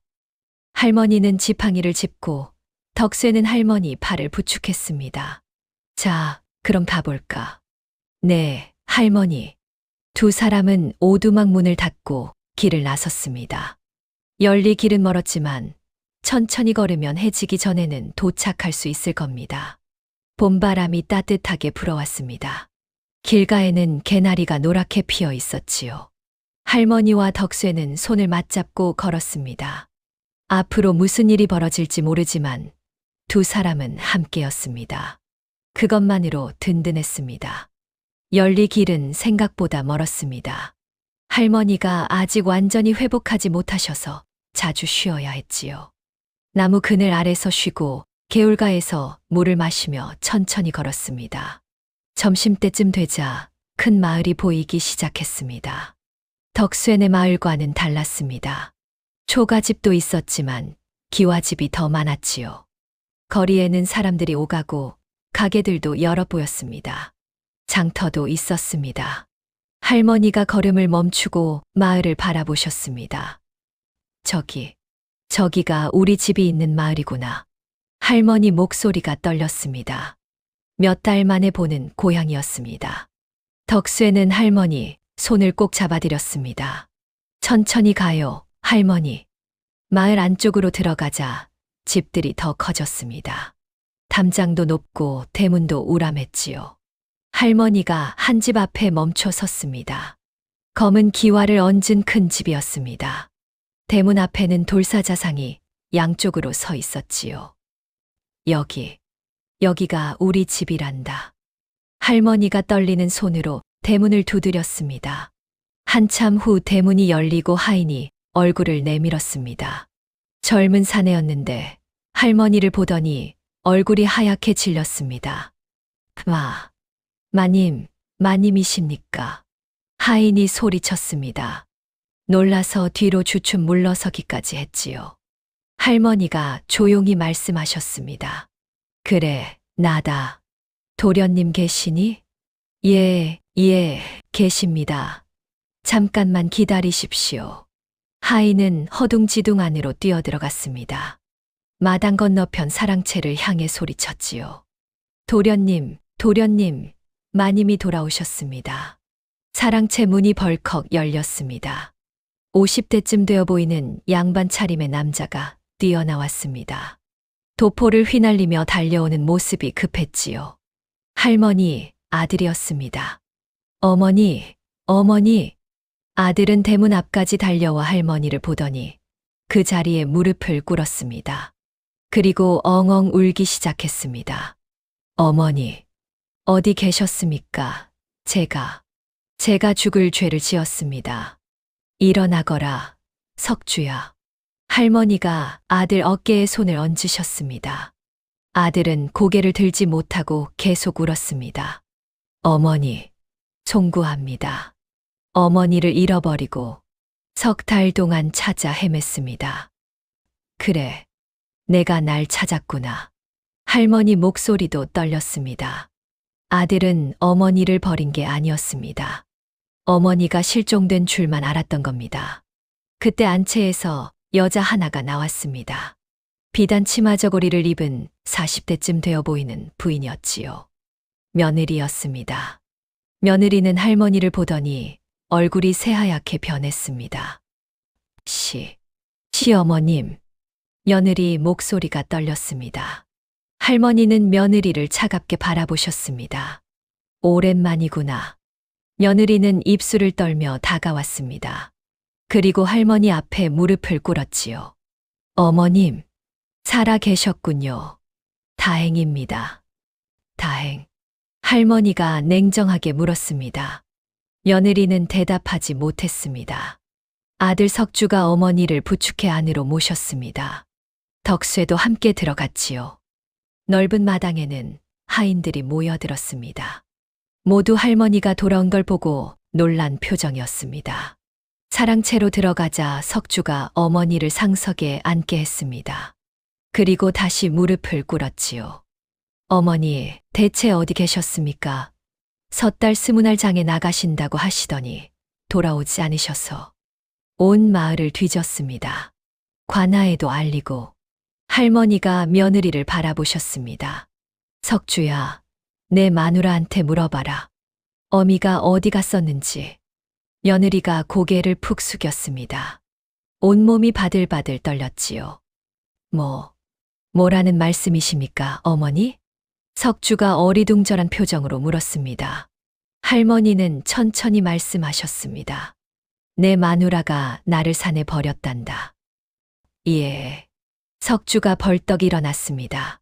Speaker 1: 할머니는 지팡이를 짚고 덕수에는 할머니 팔을 부축했습니다. 자, 그럼 가볼까? 네, 할머니. 두 사람은 오두막 문을 닫고 길을 나섰습니다. 열리 길은 멀었지만 천천히 걸으면 해지기 전에는 도착할 수 있을 겁니다. 봄바람이 따뜻하게 불어왔습니다. 길가에는 개나리가 노랗게 피어 있었지요. 할머니와 덕수에는 손을 맞잡고 걸었습니다. 앞으로 무슨 일이 벌어질지 모르지만 두 사람은 함께였습니다. 그것만으로 든든했습니다. 열리 길은 생각보다 멀었습니다. 할머니가 아직 완전히 회복하지 못하셔서 자주 쉬어야 했지요. 나무 그늘 아래서 쉬고 개울가에서 물을 마시며 천천히 걸었습니다. 점심때쯤 되자 큰 마을이 보이기 시작했습니다. 덕수엔의 마을과는 달랐습니다. 초가집도 있었지만 기와집이 더 많았지요. 거리에는 사람들이 오가고 가게들도 여러 보였습니다. 장터도 있었습니다. 할머니가 걸음을 멈추고 마을을 바라보셨습니다. 저기가 우리 집이 있는 마을이구나. 할머니 목소리가 떨렸습니다. 몇 달 만에 보는 고향이었습니다. 덕수에는 할머니 손을 꼭 잡아드렸습니다. 천천히 가요, 할머니. 마을 안쪽으로 들어가자 집들이 더 커졌습니다. 담장도 높고 대문도 우람했지요. 할머니가 한 집 앞에 멈춰 섰습니다. 검은 기와를 얹은 큰 집이었습니다. 대문 앞에는 돌사자상이 양쪽으로 서 있었지요. 여기가 우리 집이란다. 할머니가 떨리는 손으로 대문을 두드렸습니다. 한참 후 대문이 열리고 하인이 얼굴을 내밀었습니다. 젊은 사내였는데 할머니를 보더니 얼굴이 하얗게 질렸습니다. 마님이십니까? 하인이 소리쳤습니다. 놀라서 뒤로 주춤 물러서기까지 했지요. 할머니가 조용히 말씀하셨습니다. 그래, 나다. 도련님 계시니? 예, 계십니다. 잠깐만 기다리십시오. 하인은 허둥지둥 안으로 뛰어들어갔습니다. 마당 건너편 사랑채를 향해 소리쳤지요. 도련님, 마님이 돌아오셨습니다. 사랑채 문이 벌컥 열렸습니다. 50대쯤 되어 보이는 양반 차림의 남자가 뛰어나왔습니다. 도포를 휘날리며 달려오는 모습이 급했지요. 할머니, 아들이었습니다. 어머니. 아들은 대문 앞까지 달려와 할머니를 보더니 그 자리에 무릎을 꿇었습니다. 그리고 엉엉 울기 시작했습니다. 어머니, 어디 계셨습니까? 제가 죽을 죄를 지었습니다. 일어나거라, 석주야. 할머니가 아들 어깨에 손을 얹으셨습니다. 아들은 고개를 들지 못하고 계속 울었습니다. 어머니, 송구합니다. 어머니를 잃어버리고 석 달 동안 찾아 헤맸습니다. 그래, 내가 날 찾았구나. 할머니 목소리도 떨렸습니다. 아들은 어머니를 버린 게 아니었습니다. 어머니가 실종된 줄만 알았던 겁니다. 그때 안채에서 여자 하나가 나왔습니다. 비단 치마 저고리를 입은 40대쯤 되어 보이는 부인이었지요. 며느리였습니다. 며느리는 할머니를 보더니 얼굴이 새하얗게 변했습니다. 시어머님. 며느리 목소리가 떨렸습니다. 할머니는 며느리를 차갑게 바라보셨습니다. 오랜만이구나. 며느리는 입술을 떨며 다가왔습니다. 그리고 할머니 앞에 무릎을 꿇었지요. 어머님, 살아 계셨군요. 다행입니다. 다행. 할머니가 냉정하게 물었습니다. 며느리는 대답하지 못했습니다. 아들 석주가 어머니를 부축해 안으로 모셨습니다. 덕쇠도 함께 들어갔지요. 넓은 마당에는 하인들이 모여들었습니다. 모두 할머니가 돌아온 걸 보고 놀란 표정이었습니다. 사랑채로 들어가자 석주가 어머니를 상석에 앉게 했습니다. 그리고 다시 무릎을 꿇었지요. 어머니, 대체 어디 계셨습니까? 섣달 20날 장에 나가신다고 하시더니 돌아오지 않으셔서 온 마을을 뒤졌습니다. 관아에도 알리고. 할머니가 며느리를 바라보셨습니다. 석주야, 내 마누라한테 물어봐라. 어미가 어디 갔었는지. 며느리가 고개를 푹 숙였습니다. 온몸이 바들바들 떨렸지요. 뭐라는 말씀이십니까, 어머니? 석주가 어리둥절한 표정으로 물었습니다. 할머니는 천천히 말씀하셨습니다. 내 마누라가 나를 산에 버렸단다. 예. 석주가 벌떡 일어났습니다.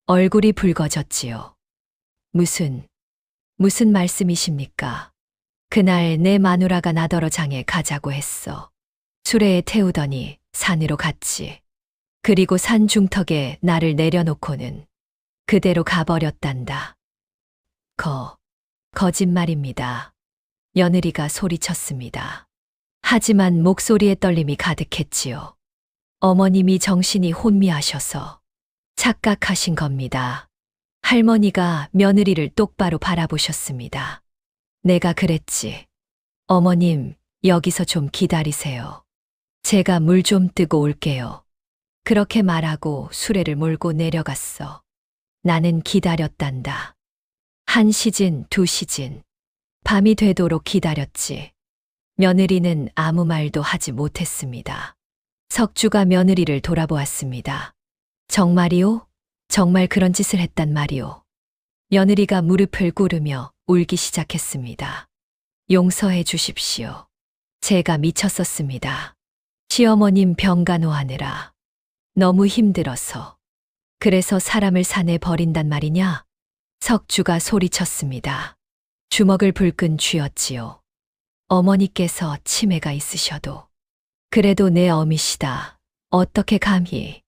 Speaker 1: 얼굴이 붉어졌지요. 무슨 말씀이십니까? 그날 내 마누라가 나더러 장에 가자고 했어. 수레에 태우더니 산으로 갔지. 그리고 산 중턱에 나를 내려놓고는 그대로 가버렸단다. 거짓말입니다. 며느리가 소리쳤습니다. 하지만 목소리에 떨림이 가득했지요. 어머님이 정신이 혼미하셔서 착각하신 겁니다. 할머니가 며느리를 똑바로 바라보셨습니다. 내가 그랬지. 어머님, 여기서 좀 기다리세요. 제가 물 좀 뜨고 올게요. 그렇게 말하고 수레를 몰고 내려갔어. 나는 기다렸단다. 1시즌, 2시즌. 밤이 되도록 기다렸지. 며느리는 아무 말도 하지 못했습니다. 석주가 며느리를 돌아보았습니다. 정말이오? 정말 그런 짓을 했단 말이오. 며느리가 무릎을 꿇으며 울기 시작했습니다. 용서해 주십시오. 제가 미쳤었습니다. 시어머님 병간호하느라 너무 힘들어서. 그래서 사람을 산에 버린단 말이냐? 석주가 소리쳤습니다. 주먹을 불끈 쥐었지요. 어머니께서 치매가 있으셔도. 그래도 내 어미시다. 어떻게 감히.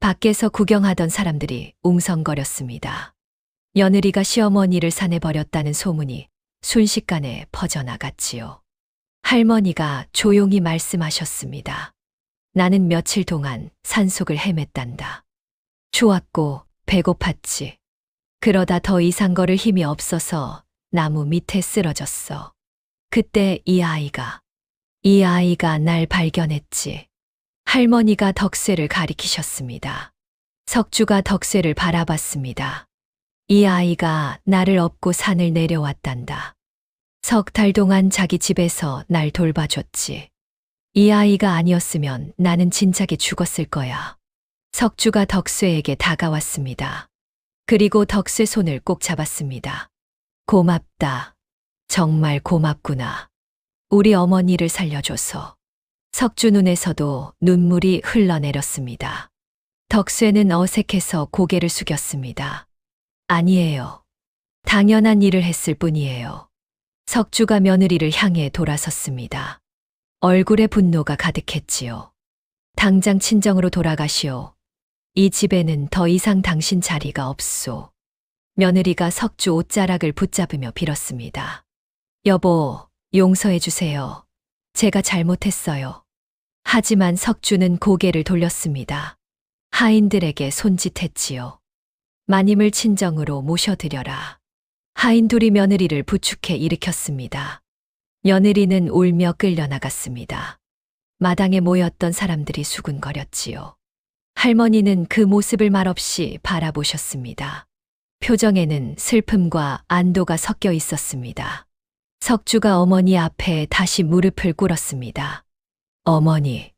Speaker 1: 밖에서 구경하던 사람들이 웅성거렸습니다. 며느리가 시어머니를 산에 버렸다는 소문이 순식간에 퍼져나갔지요. 할머니가 조용히 말씀하셨습니다. 나는 며칠 동안 산속을 헤맸단다. 추웠고 배고팠지. 그러다 더 이상 걸을 힘이 없어서 나무 밑에 쓰러졌어. 그때 이 아이가 날 발견했지. 할머니가 덕쇠를 가리키셨습니다. 석주가 덕쇠를 바라봤습니다. 이 아이가 나를 업고 산을 내려왔단다. 3달 동안 자기 집에서 날 돌봐줬지. 이 아이가 아니었으면 나는 진작에 죽었을 거야. 석주가 덕쇠에게 다가왔습니다. 그리고 덕쇠 손을 꼭 잡았습니다. 고맙다. 정말 고맙구나. 우리 어머니를 살려줘서. 석주 눈에서도 눈물이 흘러내렸습니다. 덕쇠는 어색해서 고개를 숙였습니다. 아니에요. 당연한 일을 했을 뿐이에요. 석주가 며느리를 향해 돌아섰습니다. 얼굴에 분노가 가득했지요. 당장 친정으로 돌아가시오. 이 집에는 더 이상 당신 자리가 없소. 며느리가 석주 옷자락을 붙잡으며 빌었습니다. 여보, 용서해 주세요. 제가 잘못했어요. 하지만 석주는 고개를 돌렸습니다. 하인들에게 손짓했지요. 마님을 친정으로 모셔드려라. 하인 둘이 며느리를 부축해 일으켰습니다. 며느리는 울며 끌려나갔습니다. 마당에 모였던 사람들이 수군거렸지요. 할머니는 그 모습을 말없이 바라보셨습니다. 표정에는 슬픔과 안도가 섞여 있었습니다. 석주가 어머니 앞에 다시 무릎을 꿇었습니다. 어머니,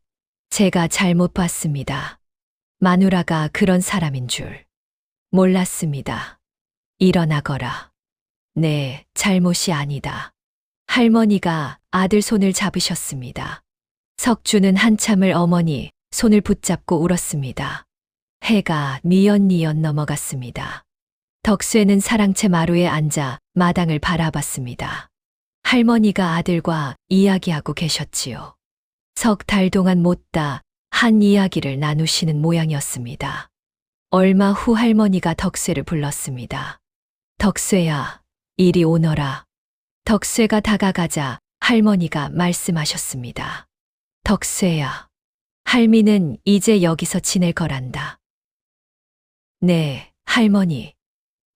Speaker 1: 제가 잘못 봤습니다. 마누라가 그런 사람인 줄 몰랐습니다. 일어나거라. 네, 잘못이 아니다. 할머니가 아들 손을 잡으셨습니다. 석주는 한참을 어머니 손을 붙잡고 울었습니다. 해가 뉘엿뉘엿 넘어갔습니다. 덕수에는 사랑채 마루에 앉아 마당을 바라봤습니다. 할머니가 아들과 이야기하고 계셨지요. 석 달 동안 못다 한 이야기를 나누시는 모양이었습니다. 얼마 후 할머니가 덕수를 불렀습니다. 덕수야, 이리 오너라. 덕수가 다가가자 할머니가 말씀하셨습니다. 덕수야, 할미는 이제 여기서 지낼 거란다. 네, 할머니.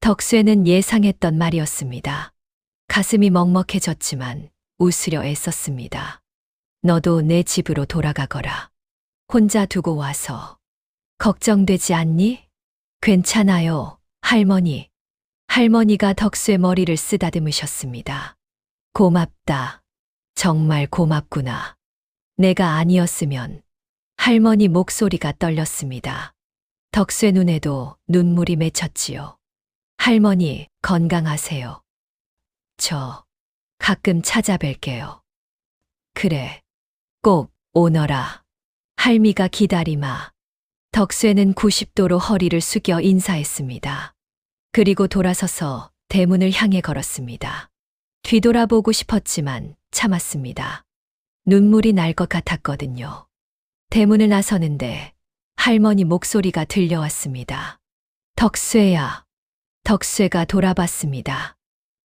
Speaker 1: 덕수는 예상했던 말이었습니다. 가슴이 먹먹해졌지만 웃으려 애썼습니다. 너도 내 집으로 돌아가거라. 혼자 두고 와서. 걱정되지 않니? 괜찮아요, 할머니. 할머니가 덕수의 머리를 쓰다듬으셨습니다. 고맙다. 정말 고맙구나. 내가 아니었으면. 할머니 목소리가 떨렸습니다. 덕수의 눈에도 눈물이 맺혔지요. 할머니, 건강하세요. 저 가끔 찾아뵐게요. 그래, 꼭 오너라. 할미가 기다리마. 덕수는 90도로 허리를 숙여 인사했습니다. 그리고 돌아서서 대문을 향해 걸었습니다. 뒤돌아보고 싶었지만 참았습니다. 눈물이 날 것 같았거든요. 대문을 나서는데 할머니 목소리가 들려왔습니다. 덕수야. 덕수가 돌아봤습니다.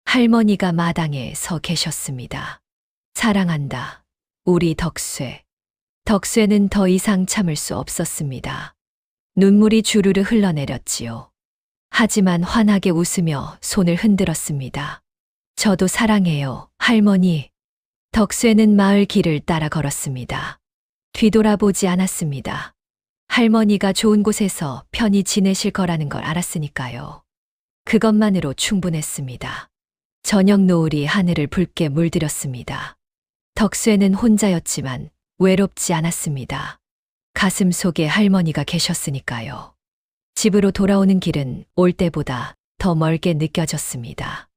Speaker 1: 할머니가 마당에 서 계셨습니다. 사랑한다, 우리 덕수. 덕수는 더 이상 참을 수 없었습니다. 눈물이 주르르 흘러내렸지요. 하지만 환하게 웃으며 손을 흔들었습니다. 저도 사랑해요, 할머니. 덕수는 마을 길을 따라 걸었습니다. 뒤돌아보지 않았습니다. 할머니가 좋은 곳에서 편히 지내실 거라는 걸 알았으니까요. 그것만으로 충분했습니다. 저녁 노을이 하늘을 붉게 물들였습니다. 덕수는 혼자였지만 외롭지 않았습니다. 가슴 속에 할머니가 계셨으니까요. 집으로 돌아오는 길은 올 때보다 더 멀게 느껴졌습니다.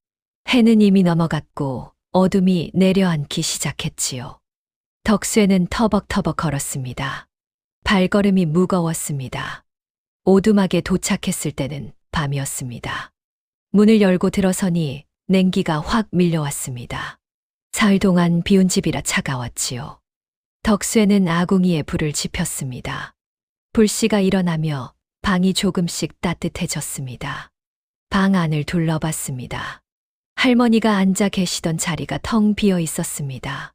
Speaker 1: 해는 이미 넘어갔고 어둠이 내려앉기 시작했지요. 덕수는 터벅터벅 걸었습니다. 발걸음이 무거웠습니다. 오두막에 도착했을 때는 밤이었습니다. 문을 열고 들어서니 냉기가 확 밀려왔습니다. 사흘 동안 비운 집이라 차가웠지요. 덕수는 아궁이에 불을 지폈습니다. 불씨가 일어나며 방이 조금씩 따뜻해졌습니다. 방 안을 둘러봤습니다. 할머니가 앉아 계시던 자리가 텅 비어 있었습니다.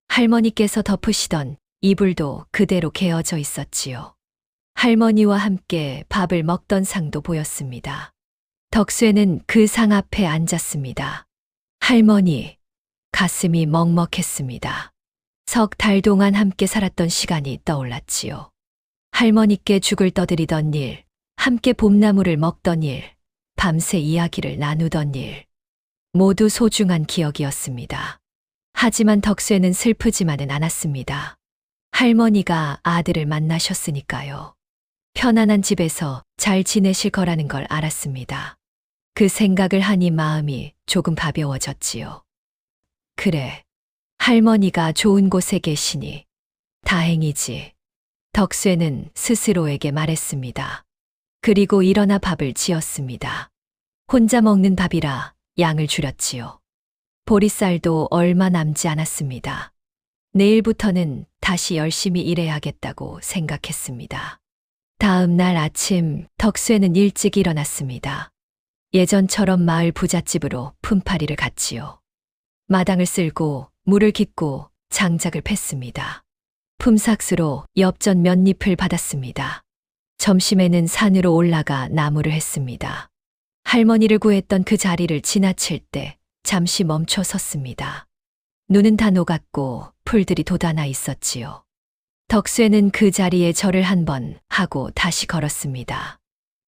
Speaker 1: 할머니께서 덮으시던 이불도 그대로 개어져 있었지요. 할머니와 함께 밥을 먹던 상도 보였습니다. 덕수는 그 상 앞에 앉았습니다. 할머니, 가슴이 먹먹했습니다. 석 달 동안 함께 살았던 시간이 떠올랐지요. 할머니께 죽을 떠드리던 일, 함께 봄나무를 먹던 일, 밤새 이야기를 나누던 일. 모두 소중한 기억이었습니다. 하지만 덕수는 슬프지만은 않았습니다. 할머니가 아들을 만나셨으니까요. 편안한 집에서 잘 지내실 거라는 걸 알았습니다. 그 생각을 하니 마음이 조금 가벼워졌지요. 그래, 할머니가 좋은 곳에 계시니 다행이지. 덕수는 스스로에게 말했습니다. 그리고 일어나 밥을 지었습니다. 혼자 먹는 밥이라 양을 줄였지요. 보리쌀도 얼마 남지 않았습니다. 내일부터는 다시 열심히 일해야겠다고 생각했습니다. 다음 날 아침 덕수는 일찍 일어났습니다. 예전처럼 마을 부잣집으로 품팔이를 갔지요. 마당을 쓸고 물을 깃고 장작을 팼습니다. 품삯으로 엽전 몇 잎을 받았습니다. 점심에는 산으로 올라가 나무를 했습니다. 할머니를 구했던 그 자리를 지나칠 때 잠시 멈춰 섰습니다. 눈은 다 녹았고 풀들이 돋아나 있었지요. 덕수에는 그 자리에 절을 한 번 하고 다시 걸었습니다.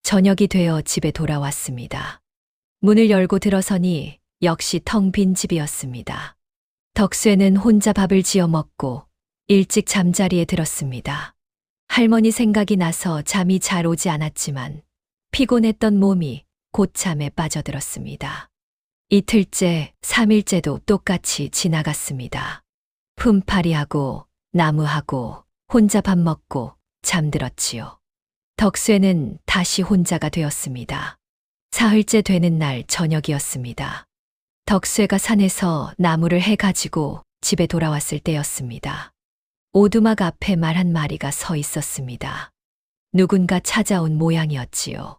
Speaker 1: 저녁이 되어 집에 돌아왔습니다. 문을 열고 들어서니 역시 텅 빈 집이었습니다. 덕수에는 혼자 밥을 지어 먹고 일찍 잠자리에 들었습니다. 할머니 생각이 나서 잠이 잘 오지 않았지만 피곤했던 몸이 곧잠에 빠져들었습니다. 이틀째, 3일째도 똑같이 지나갔습니다. 품팔이하고 나무하고 혼자 밥 먹고 잠들었지요. 덕수에는 다시 혼자가 되었습니다. 사흘째 되는 날 저녁이었습니다. 덕수에가 산에서 나무를 해가지고 집에 돌아왔을 때였습니다. 오두막 앞에 말 한 마리가 서 있었습니다. 누군가 찾아온 모양이었지요.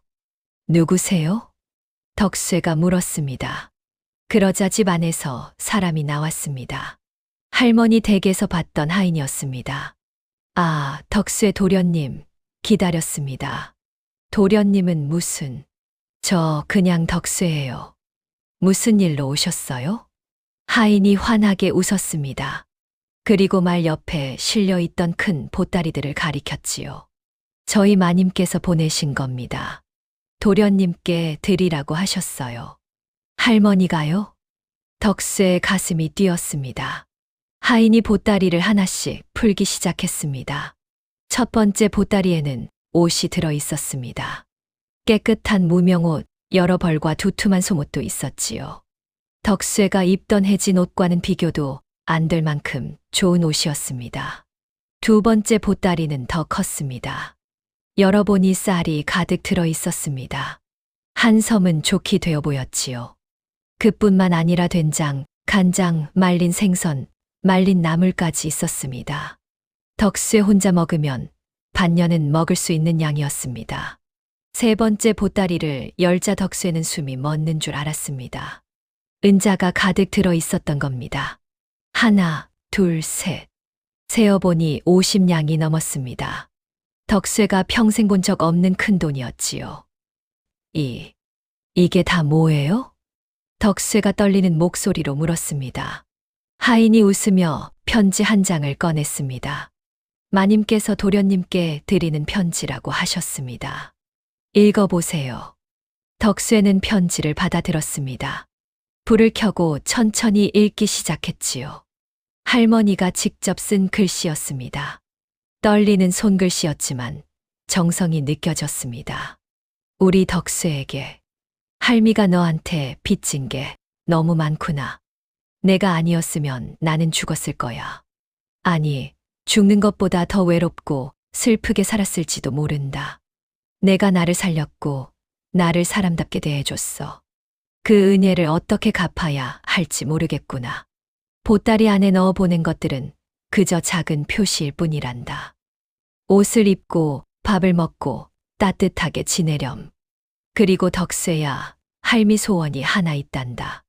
Speaker 1: 누구세요? 덕수에가 물었습니다. 그러자 집 안에서 사람이 나왔습니다. 할머니 댁에서 봤던 하인이었습니다. 아, 덕수의 도련님, 기다렸습니다. 도련님은 무슨? 저 그냥 덕수예요. 무슨 일로 오셨어요? 하인이 환하게 웃었습니다. 그리고 말 옆에 실려있던 큰 보따리들을 가리켰지요. 저희 마님께서 보내신 겁니다. 도련님께 드리라고 하셨어요. 할머니가요? 덕수의 가슴이 뛰었습니다. 하인이 보따리를 하나씩 풀기 시작했습니다. 첫 번째 보따리에는 옷이 들어 있었습니다. 깨끗한 무명옷, 여러 벌과 두툼한 속옷도 있었지요. 덕수가 입던 해진 옷과는 비교도 안 될 만큼 좋은 옷이었습니다. 두 번째 보따리는 더 컸습니다. 열어보니 쌀이 가득 들어 있었습니다. 한 섬은 좋게 되어 보였지요. 그뿐만 아니라 된장, 간장, 말린 생선, 말린 나물까지 있었습니다. 덕수에 혼자 먹으면 반년은 먹을 수 있는 양이었습니다. 세 번째 보따리를 열자 덕수에는 숨이 멎는 줄 알았습니다. 은자가 가득 들어 있었던 겁니다. 하나, 둘, 셋. 세어보니 50냥이 넘었습니다. 덕수가 평생 본 적 없는 큰 돈이었지요. 이게 다 뭐예요? 덕수가 떨리는 목소리로 물었습니다. 하인이 웃으며 편지 한 장을 꺼냈습니다. 마님께서 도련님께 드리는 편지라고 하셨습니다. 읽어보세요. 덕수에는 편지를 받아들었습니다. 불을 켜고 천천히 읽기 시작했지요. 할머니가 직접 쓴 글씨였습니다. 떨리는 손글씨였지만 정성이 느껴졌습니다. 우리 덕수에게 할미가 너한테 빚진 게 너무 많구나. 내가 아니었으면 나는 죽었을 거야. 아니, 죽는 것보다 더 외롭고 슬프게 살았을지도 모른다. 내가 나를 살렸고 나를 사람답게 대해줬어. 그 은혜를 어떻게 갚아야 할지 모르겠구나. 보따리 안에 넣어 보낸 것들은 그저 작은 표시일 뿐이란다. 옷을 입고 밥을 먹고 따뜻하게 지내렴. 그리고 덕수야, 할미 소원이 하나 있단다.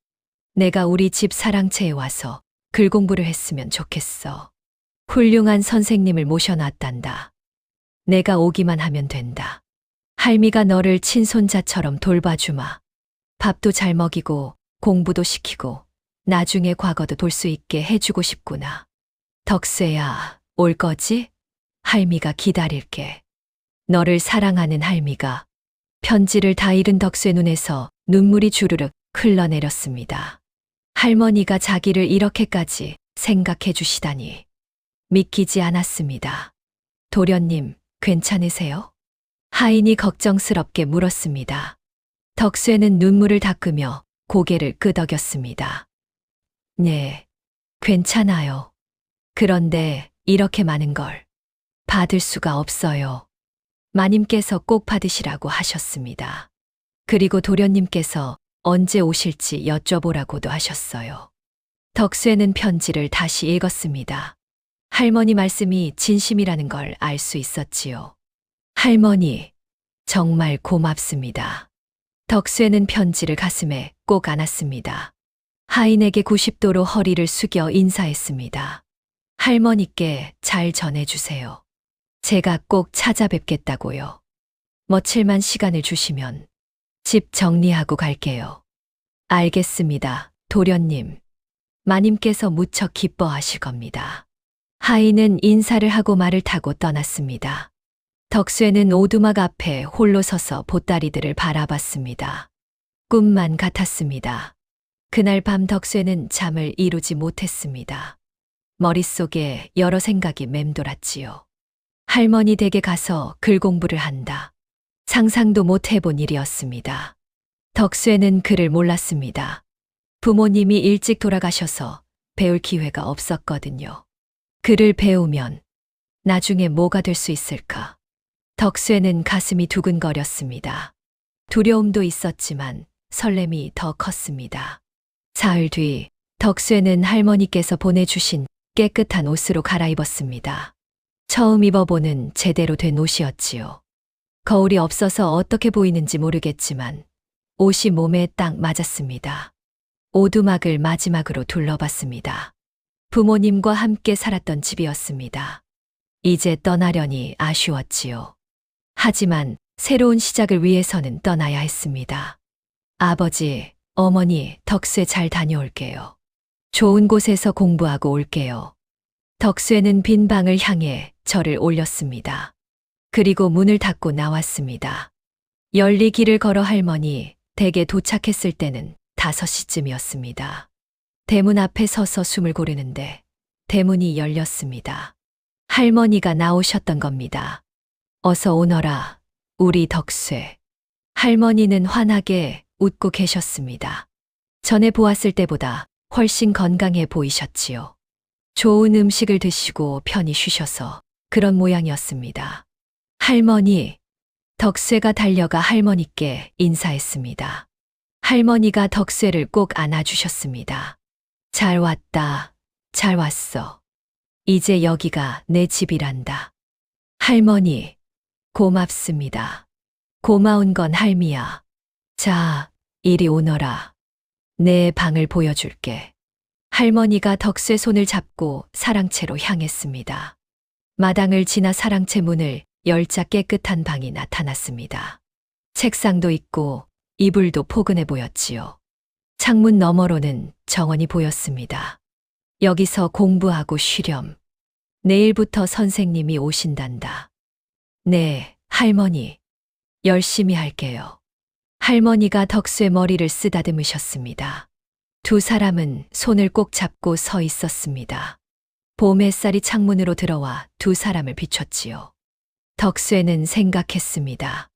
Speaker 1: 내가 우리 집 사랑채에 와서 글 공부를 했으면 좋겠어. 훌륭한 선생님을 모셔놨단다. 내가 오기만 하면 된다. 할미가 너를 친손자처럼 돌봐주마. 밥도 잘 먹이고 공부도 시키고 나중에 과거도 볼 수 있게 해주고 싶구나. 덕수야, 올 거지? 할미가 기다릴게. 너를 사랑하는 할미가. 편지를 다 읽은 덕수의 눈에서 눈물이 주르륵 흘러내렸습니다. 할머니가 자기를 이렇게까지 생각해 주시다니. 믿기지 않았습니다. 도련님, 괜찮으세요? 하인이 걱정스럽게 물었습니다. 덕수에는 눈물을 닦으며 고개를 끄덕였습니다. 네, 괜찮아요. 그런데 이렇게 많은 걸 받을 수가 없어요. 마님께서 꼭 받으시라고 하셨습니다. 그리고 도련님께서 언제 오실지 여쭤보라고도 하셨어요. 덕수에는 편지를 다시 읽었습니다. 할머니 말씀이 진심이라는 걸 알 수 있었지요. 할머니, 정말 고맙습니다. 덕수에는 편지를 가슴에 꼭 안았습니다. 하인에게 90도로 허리를 숙여 인사했습니다. 할머니께 잘 전해주세요. 제가 꼭 찾아뵙겠다고요. 며칠만 시간을 주시면 집 정리하고 갈게요. 알겠습니다, 도련님. 마님께서 무척 기뻐하실 겁니다. 하인은 인사를 하고 말을 타고 떠났습니다. 덕수에는 오두막 앞에 홀로 서서 보따리들을 바라봤습니다. 꿈만 같았습니다. 그날 밤 덕수에는 잠을 이루지 못했습니다. 머릿속에 여러 생각이 맴돌았지요. 할머니 댁에 가서 글 공부를 한다. 상상도 못 해본 일이었습니다. 덕수에는 글을 몰랐습니다. 부모님이 일찍 돌아가셔서 배울 기회가 없었거든요. 글을 배우면 나중에 뭐가 될 수 있을까? 덕수에는 가슴이 두근거렸습니다. 두려움도 있었지만 설렘이 더 컸습니다. 사흘 뒤 덕수에는 할머니께서 보내주신 깨끗한 옷으로 갈아입었습니다. 처음 입어보는 제대로 된 옷이었지요. 거울이 없어서 어떻게 보이는지 모르겠지만 옷이 몸에 딱 맞았습니다. 오두막을 마지막으로 둘러봤습니다. 부모님과 함께 살았던 집이었습니다. 이제 떠나려니 아쉬웠지요. 하지만 새로운 시작을 위해서는 떠나야 했습니다. 아버지, 어머니, 덕수에 잘 다녀올게요. 좋은 곳에서 공부하고 올게요. 덕수에는 빈 방을 향해 절을 올렸습니다. 그리고 문을 닫고 나왔습니다. 열리 길을 걸어 할머니 댁에 도착했을 때는 5시쯤이었습니다. 대문 앞에 서서 숨을 고르는데 대문이 열렸습니다. 할머니가 나오셨던 겁니다. 어서 오너라, 우리 덕수에. 할머니는 환하게 웃고 계셨습니다. 전에 보았을 때보다 훨씬 건강해 보이셨지요. 좋은 음식을 드시고 편히 쉬셔서 그런 모양이었습니다. 할머니, 덕수가 달려가 할머니께 인사했습니다. 할머니가 덕수를 꼭 안아주셨습니다. 잘 왔다, 잘 왔어. 이제 여기가 내 집이란다. 할머니, 고맙습니다. 고마운 건 할미야. 자, 이리 오너라. 내 방을 보여줄게. 할머니가 덕수의 손을 잡고 사랑채로 향했습니다. 마당을 지나 사랑채 문을 열자 깨끗한 방이 나타났습니다. 책상도 있고 이불도 포근해 보였지요. 창문 너머로는 정원이 보였습니다. 여기서 공부하고 쉬렴. 내일부터 선생님이 오신단다. 네, 할머니. 열심히 할게요. 할머니가 덕수의 머리를 쓰다듬으셨습니다. 두 사람은 손을 꼭 잡고 서 있었습니다. 봄 햇살이 창문으로 들어와 두 사람을 비췄지요. 덕수에는 생각했습니다.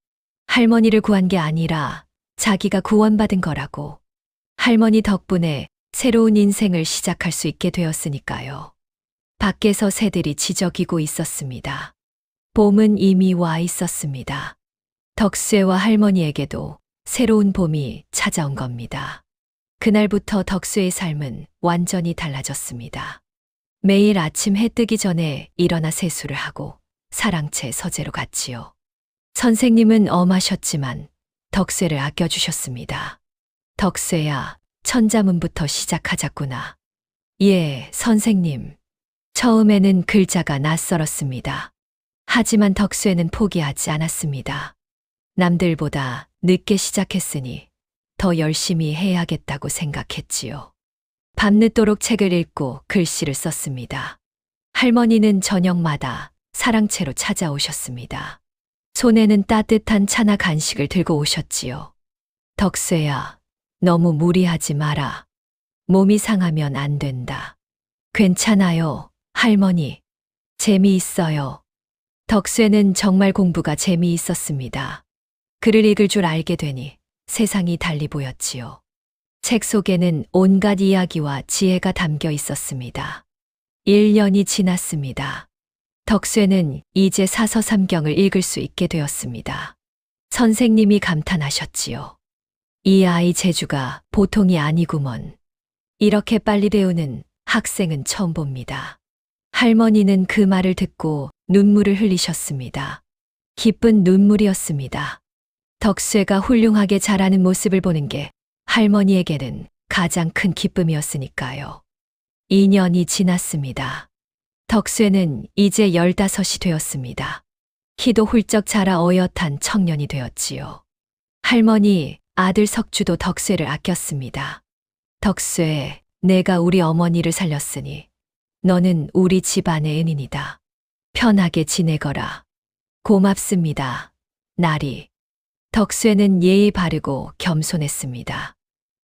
Speaker 1: 할머니를 구한 게 아니라 자기가 구원받은 거라고. 할머니 덕분에 새로운 인생을 시작할 수 있게 되었으니까요. 밖에서 새들이 지저귀고 있었습니다. 봄은 이미 와 있었습니다. 덕수와 할머니에게도 새로운 봄이 찾아온 겁니다. 그날부터 덕수의 삶은 완전히 달라졌습니다. 매일 아침 해 뜨기 전에 일어나 세수를 하고 사랑채 서재로 갔지요. 선생님은 엄하셨지만 덕수를 아껴주셨습니다. 덕수야, 천자문부터 시작하자꾸나. 예, 선생님. 처음에는 글자가 낯설었습니다. 하지만 덕수에는 포기하지 않았습니다. 남들보다 늦게 시작했으니 더 열심히 해야겠다고 생각했지요. 밤늦도록 책을 읽고 글씨를 썼습니다. 할머니는 저녁마다 사랑채로 찾아오셨습니다. 손에는 따뜻한 차나 간식을 들고 오셨지요. 덕수야, 너무 무리하지 마라. 몸이 상하면 안 된다. 괜찮아요, 할머니. 재미있어요. 덕수에는 정말 공부가 재미있었습니다. 글을 읽을 줄 알게 되니 세상이 달리 보였지요. 책 속에는 온갖 이야기와 지혜가 담겨 있었습니다. 1년이 지났습니다. 덕수에는 이제 사서삼경을 읽을 수 있게 되었습니다. 선생님이 감탄하셨지요. 이 아이 재주가 보통이 아니구먼. 이렇게 빨리 배우는 학생은 처음 봅니다. 할머니는 그 말을 듣고 눈물을 흘리셨습니다. 기쁜 눈물이었습니다. 덕수가 훌륭하게 자라는 모습을 보는 게 할머니에게는 가장 큰 기쁨이었으니까요. 2년이 지났습니다. 덕수는 이제 15이 되었습니다. 키도 훌쩍 자라 어엿한 청년이 되었지요. 할머니, 아들 석주도 덕쇠를 아꼈습니다. 덕쇠, 내가 우리 어머니를 살렸으니 너는 우리 집안의 은인이다. 편하게 지내거라. 고맙습니다. 나리. 덕쇠는 예의 바르고 겸손했습니다.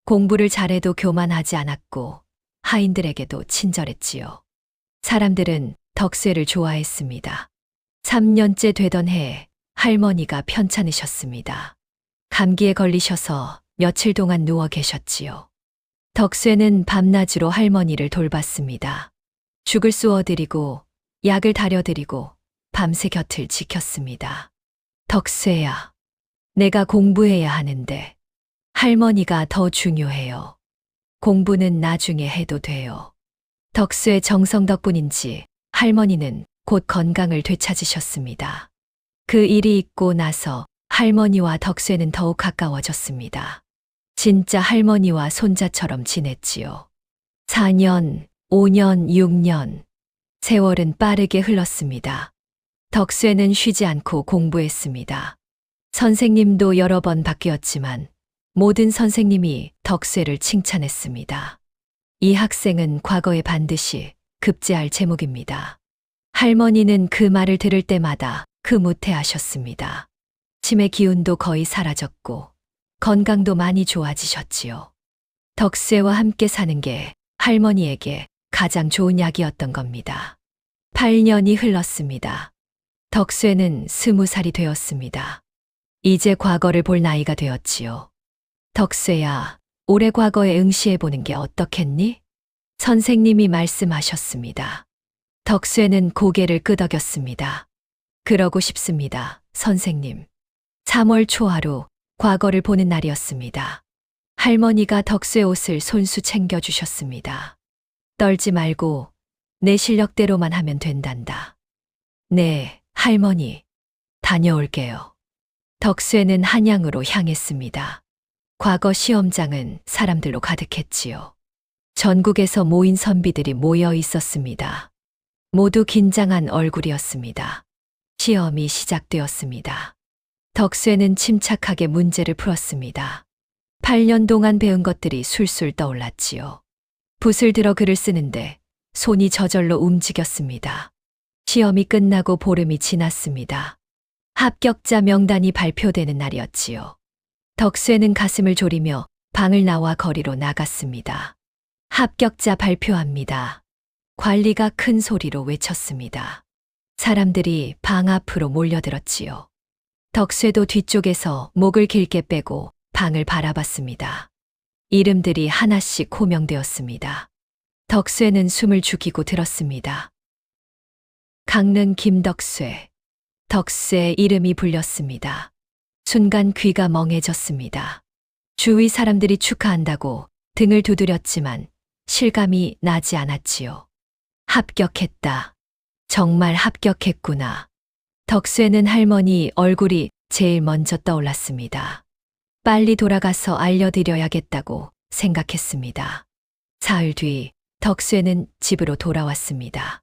Speaker 1: 공부를 잘해도 교만하지 않았고 하인들에게도 친절했지요. 사람들은 덕쇠를 좋아했습니다. 3년째 되던 해에 할머니가 편찮으셨습니다. 감기에 걸리셔서 며칠 동안 누워 계셨지요. 덕쇠는 밤낮으로 할머니를 돌봤습니다. 죽을 쑤어드리고 약을 다려드리고 밤새 곁을 지켰습니다. 덕쇠야, 내가 공부해야 하는데 할머니가 더 중요해요. 공부는 나중에 해도 돼요. 덕쇠의 정성 덕분인지 할머니는 곧 건강을 되찾으셨습니다. 그 일이 있고 나서 할머니와 덕쇠는 더욱 가까워졌습니다. 진짜 할머니와 손자처럼 지냈지요. 4년, 5년, 6년. 세월은 빠르게 흘렀습니다. 덕쇠는 쉬지 않고 공부했습니다. 선생님도 여러 번 바뀌었지만 모든 선생님이 덕쇠를 칭찬했습니다. 이 학생은 과거에 반드시 급제할 제목입니다. 할머니는 그 말을 들을 때마다 흐뭇해하셨습니다. 치매 기운도 거의 사라졌고 건강도 많이 좋아지셨지요. 덕쇠와 함께 사는 게 할머니에게 가장 좋은 약이었던 겁니다. 8년이 흘렀습니다. 덕쇠는 20살이 되었습니다. 이제 과거를 볼 나이가 되었지요. 덕쇠야, 올해 과거에 응시해보는 게 어떻겠니? 선생님이 말씀하셨습니다. 덕쇠는 고개를 끄덕였습니다. 그러고 싶습니다, 선생님. 3월 초하루 과거를 보는 날이었습니다. 할머니가 덕쇠 옷을 손수 챙겨주셨습니다. 떨지 말고 내 실력대로만 하면 된단다. 네, 할머니. 다녀올게요. 덕쇠는 한양으로 향했습니다. 과거 시험장은 사람들로 가득했지요. 전국에서 모인 선비들이 모여 있었습니다. 모두 긴장한 얼굴이었습니다. 시험이 시작되었습니다. 덕쇠는 침착하게 문제를 풀었습니다. 8년 동안 배운 것들이 술술 떠올랐지요. 붓을 들어 글을 쓰는데 손이 저절로 움직였습니다. 시험이 끝나고 보름이 지났습니다. 합격자 명단이 발표되는 날이었지요. 덕쇠는 가슴을 졸이며 방을 나와 거리로 나갔습니다. 합격자 발표합니다. 관리가 큰 소리로 외쳤습니다. 사람들이 방 앞으로 몰려들었지요. 덕쇠도 뒤쪽에서 목을 길게 빼고 방을 바라봤습니다. 이름들이 하나씩 호명되었습니다. 덕쇠는 숨을 죽이고 들었습니다. 강릉 김덕쇠. 덕쇠 이름이 불렸습니다. 순간 귀가 멍해졌습니다. 주위 사람들이 축하한다고 등을 두드렸지만 실감이 나지 않았지요. 합격했다. 정말 합격했구나. 덕쇠는 할머니 얼굴이 제일 먼저 떠올랐습니다. 빨리 돌아가서 알려드려야겠다고 생각했습니다. 사흘 뒤 덕쇠는 집으로 돌아왔습니다.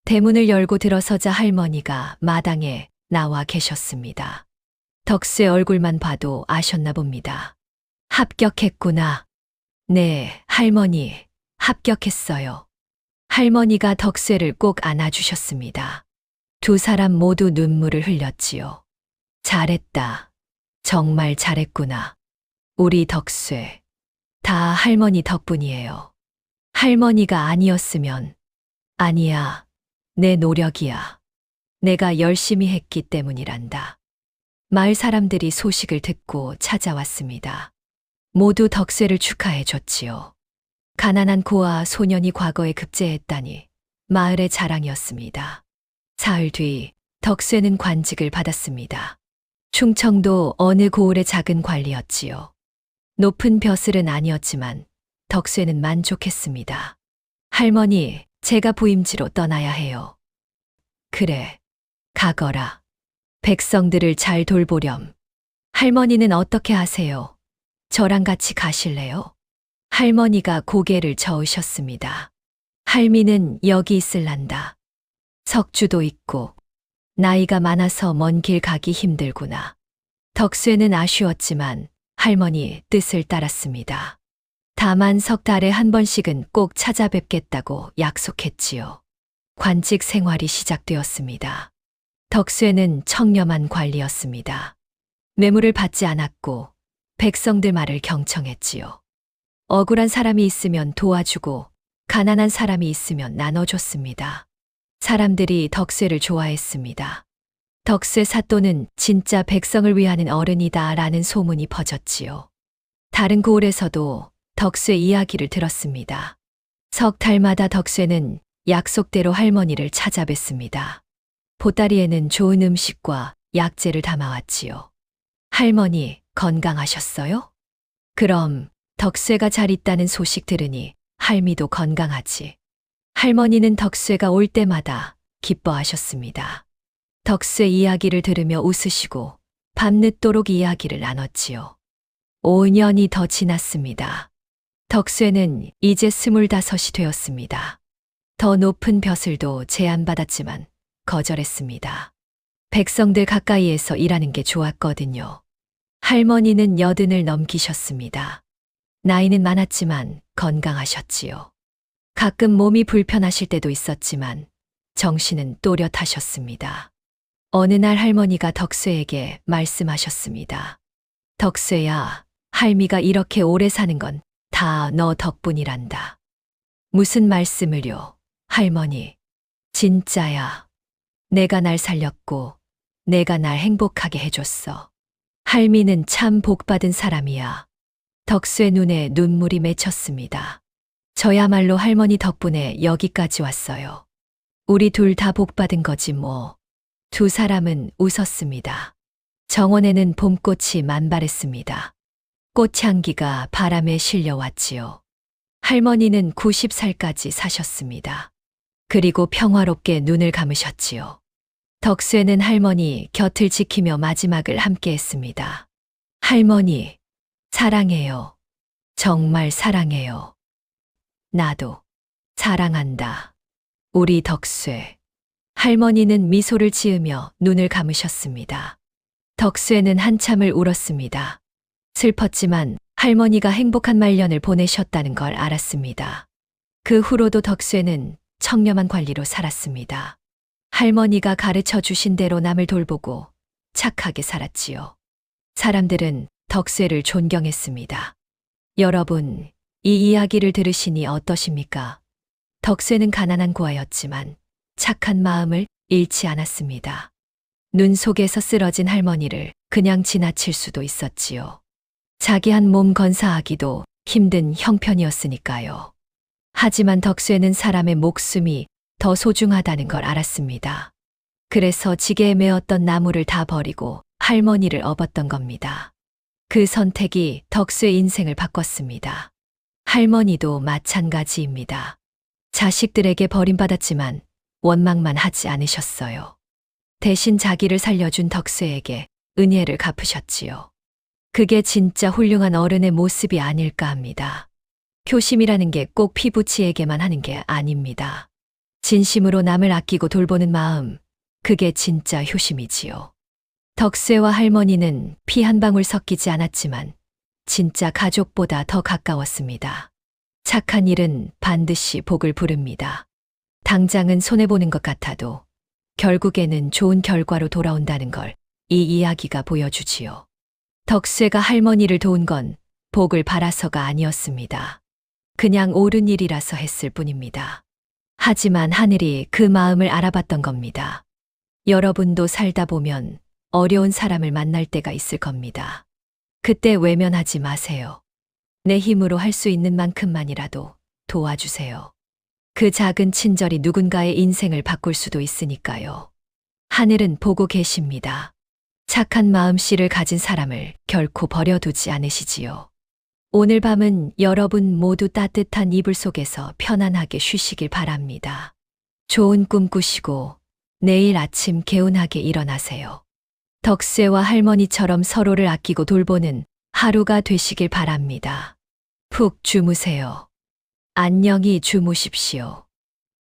Speaker 1: 대문을 열고 들어서자 할머니가 마당에 나와 계셨습니다. 덕쇠 얼굴만 봐도 아셨나 봅니다. 합격했구나. 네, 할머니, 합격했어요. 할머니가 덕쇠를 꼭 안아주셨습니다. 두 사람 모두 눈물을 흘렸지요. 잘했다. 정말 잘했구나. 우리 덕쇠. 다 할머니 덕분이에요. 할머니가 아니었으면, 아니야, 내 노력이야. 내가 열심히 했기 때문이란다. 마을 사람들이 소식을 듣고 찾아왔습니다. 모두 덕쇠를 축하해 줬지요. 가난한 고아 소년이 과거에 급제했다니 마을의 자랑이었습니다. 사흘 뒤 덕쇠는 관직을 받았습니다. 충청도 어느 고을의 작은 관리였지요. 높은 벼슬은 아니었지만 덕쇠는 만족했습니다. 할머니, 제가 부임지로 떠나야 해요. 그래, 가거라. 백성들을 잘 돌보렴. 할머니는 어떻게 하세요? 저랑 같이 가실래요? 할머니가 고개를 저으셨습니다. 할미는 여기 있을란다. 석주도 있고 나이가 많아서 먼 길 가기 힘들구나. 덕쇠는 아쉬웠지만 할머니 뜻을 따랐습니다. 다만 석 달에 한 번씩은 꼭 찾아뵙겠다고 약속했지요. 관직 생활이 시작되었습니다. 덕수에는 청렴한 관리였습니다. 뇌물을 받지 않았고 백성들 말을 경청했지요. 억울한 사람이 있으면 도와주고 가난한 사람이 있으면 나눠줬습니다. 사람들이 덕수를 좋아했습니다. 덕수의 사또는 진짜 백성을 위하는 어른이다 라는 소문이 퍼졌지요. 다른 고을에서도 덕수의 이야기를 들었습니다. 석 달마다 덕수는 약속대로 할머니를 찾아뵀습니다. 보따리에는 좋은 음식과 약재를 담아왔지요. 할머니, 건강하셨어요? 그럼 덕수가 잘 있다는 소식 들으니 할미도 건강하지. 할머니는 덕수가 올 때마다 기뻐하셨습니다. 덕수의 이야기를 들으며 웃으시고 밤늦도록 이야기를 나눴지요. 5년이 더 지났습니다. 덕수는 이제 25이 되었습니다. 더 높은 벼슬도 제안받았지만 거절했습니다. 백성들 가까이에서 일하는 게 좋았거든요. 할머니는 80을 넘기셨습니다. 나이는 많았지만 건강하셨지요. 가끔 몸이 불편하실 때도 있었지만 정신은 또렷하셨습니다. 어느 날 할머니가 덕수에게 말씀하셨습니다. 덕수야, 할미가 이렇게 오래 사는 건 다 너 덕분이란다. 무슨 말씀을요, 할머니? 진짜야. 내가 날 살렸고 내가 날 행복하게 해줬어. 할미는 참 복받은 사람이야. 덕수의 눈에 눈물이 맺혔습니다. 저야말로 할머니 덕분에 여기까지 왔어요. 우리 둘 다 복받은 거지 뭐. 두 사람은 웃었습니다. 정원에는 봄꽃이 만발했습니다. 꽃향기가 바람에 실려왔지요. 할머니는 90살까지 사셨습니다. 그리고 평화롭게 눈을 감으셨지요. 덕수에는 할머니 곁을 지키며 마지막을 함께 했습니다. 할머니, 사랑해요. 정말 사랑해요. 나도 사랑한다. 우리 덕수에. 할머니는 미소를 지으며 눈을 감으셨습니다. 덕수에는 한참을 울었습니다. 슬펐지만 할머니가 행복한 말년을 보내셨다는 걸 알았습니다. 그 후로도 덕수에는 청렴한 관리로 살았습니다. 할머니가 가르쳐 주신 대로 남을 돌보고 착하게 살았지요. 사람들은 덕수를 존경했습니다. 여러분, 이 이야기를 들으시니 어떠십니까? 덕수는 가난한 고아였지만 착한 마음을 잃지 않았습니다. 눈 속에서 쓰러진 할머니를 그냥 지나칠 수도 있었지요. 자기 한 몸 건사하기도 힘든 형편이었으니까요. 하지만 덕수에는 사람의 목숨이 더 소중하다는 걸 알았습니다. 그래서 지게에 매었던 나무를 다 버리고 할머니를 업었던 겁니다. 그 선택이 덕수의 인생을 바꿨습니다. 할머니도 마찬가지입니다. 자식들에게 버림받았지만 원망만 하지 않으셨어요. 대신 자기를 살려준 덕수에게 은혜를 갚으셨지요. 그게 진짜 훌륭한 어른의 모습이 아닐까 합니다. 효심이라는 게 꼭 피부치에게만 하는 게 아닙니다. 진심으로 남을 아끼고 돌보는 마음, 그게 진짜 효심이지요. 덕수와 할머니는 피 한 방울 섞이지 않았지만 진짜 가족보다 더 가까웠습니다. 착한 일은 반드시 복을 부릅니다. 당장은 손해보는 것 같아도 결국에는 좋은 결과로 돌아온다는 걸 이 이야기가 보여주지요. 덕수가 할머니를 도운 건 복을 바라서가 아니었습니다. 그냥 옳은 일이라서 했을 뿐입니다. 하지만 하늘이 그 마음을 알아봤던 겁니다. 여러분도 살다 보면 어려운 사람을 만날 때가 있을 겁니다. 그때 외면하지 마세요. 내 힘으로 할 수 있는 만큼만이라도 도와주세요. 그 작은 친절이 누군가의 인생을 바꿀 수도 있으니까요. 하늘은 보고 계십니다. 착한 마음씨를 가진 사람을 결코 버려두지 않으시지요. 오늘 밤은 여러분 모두 따뜻한 이불 속에서 편안하게 쉬시길 바랍니다. 좋은 꿈 꾸시고 내일 아침 개운하게 일어나세요. 덕수와 할머니처럼 서로를 아끼고 돌보는 하루가 되시길 바랍니다. 푹 주무세요. 안녕히 주무십시오.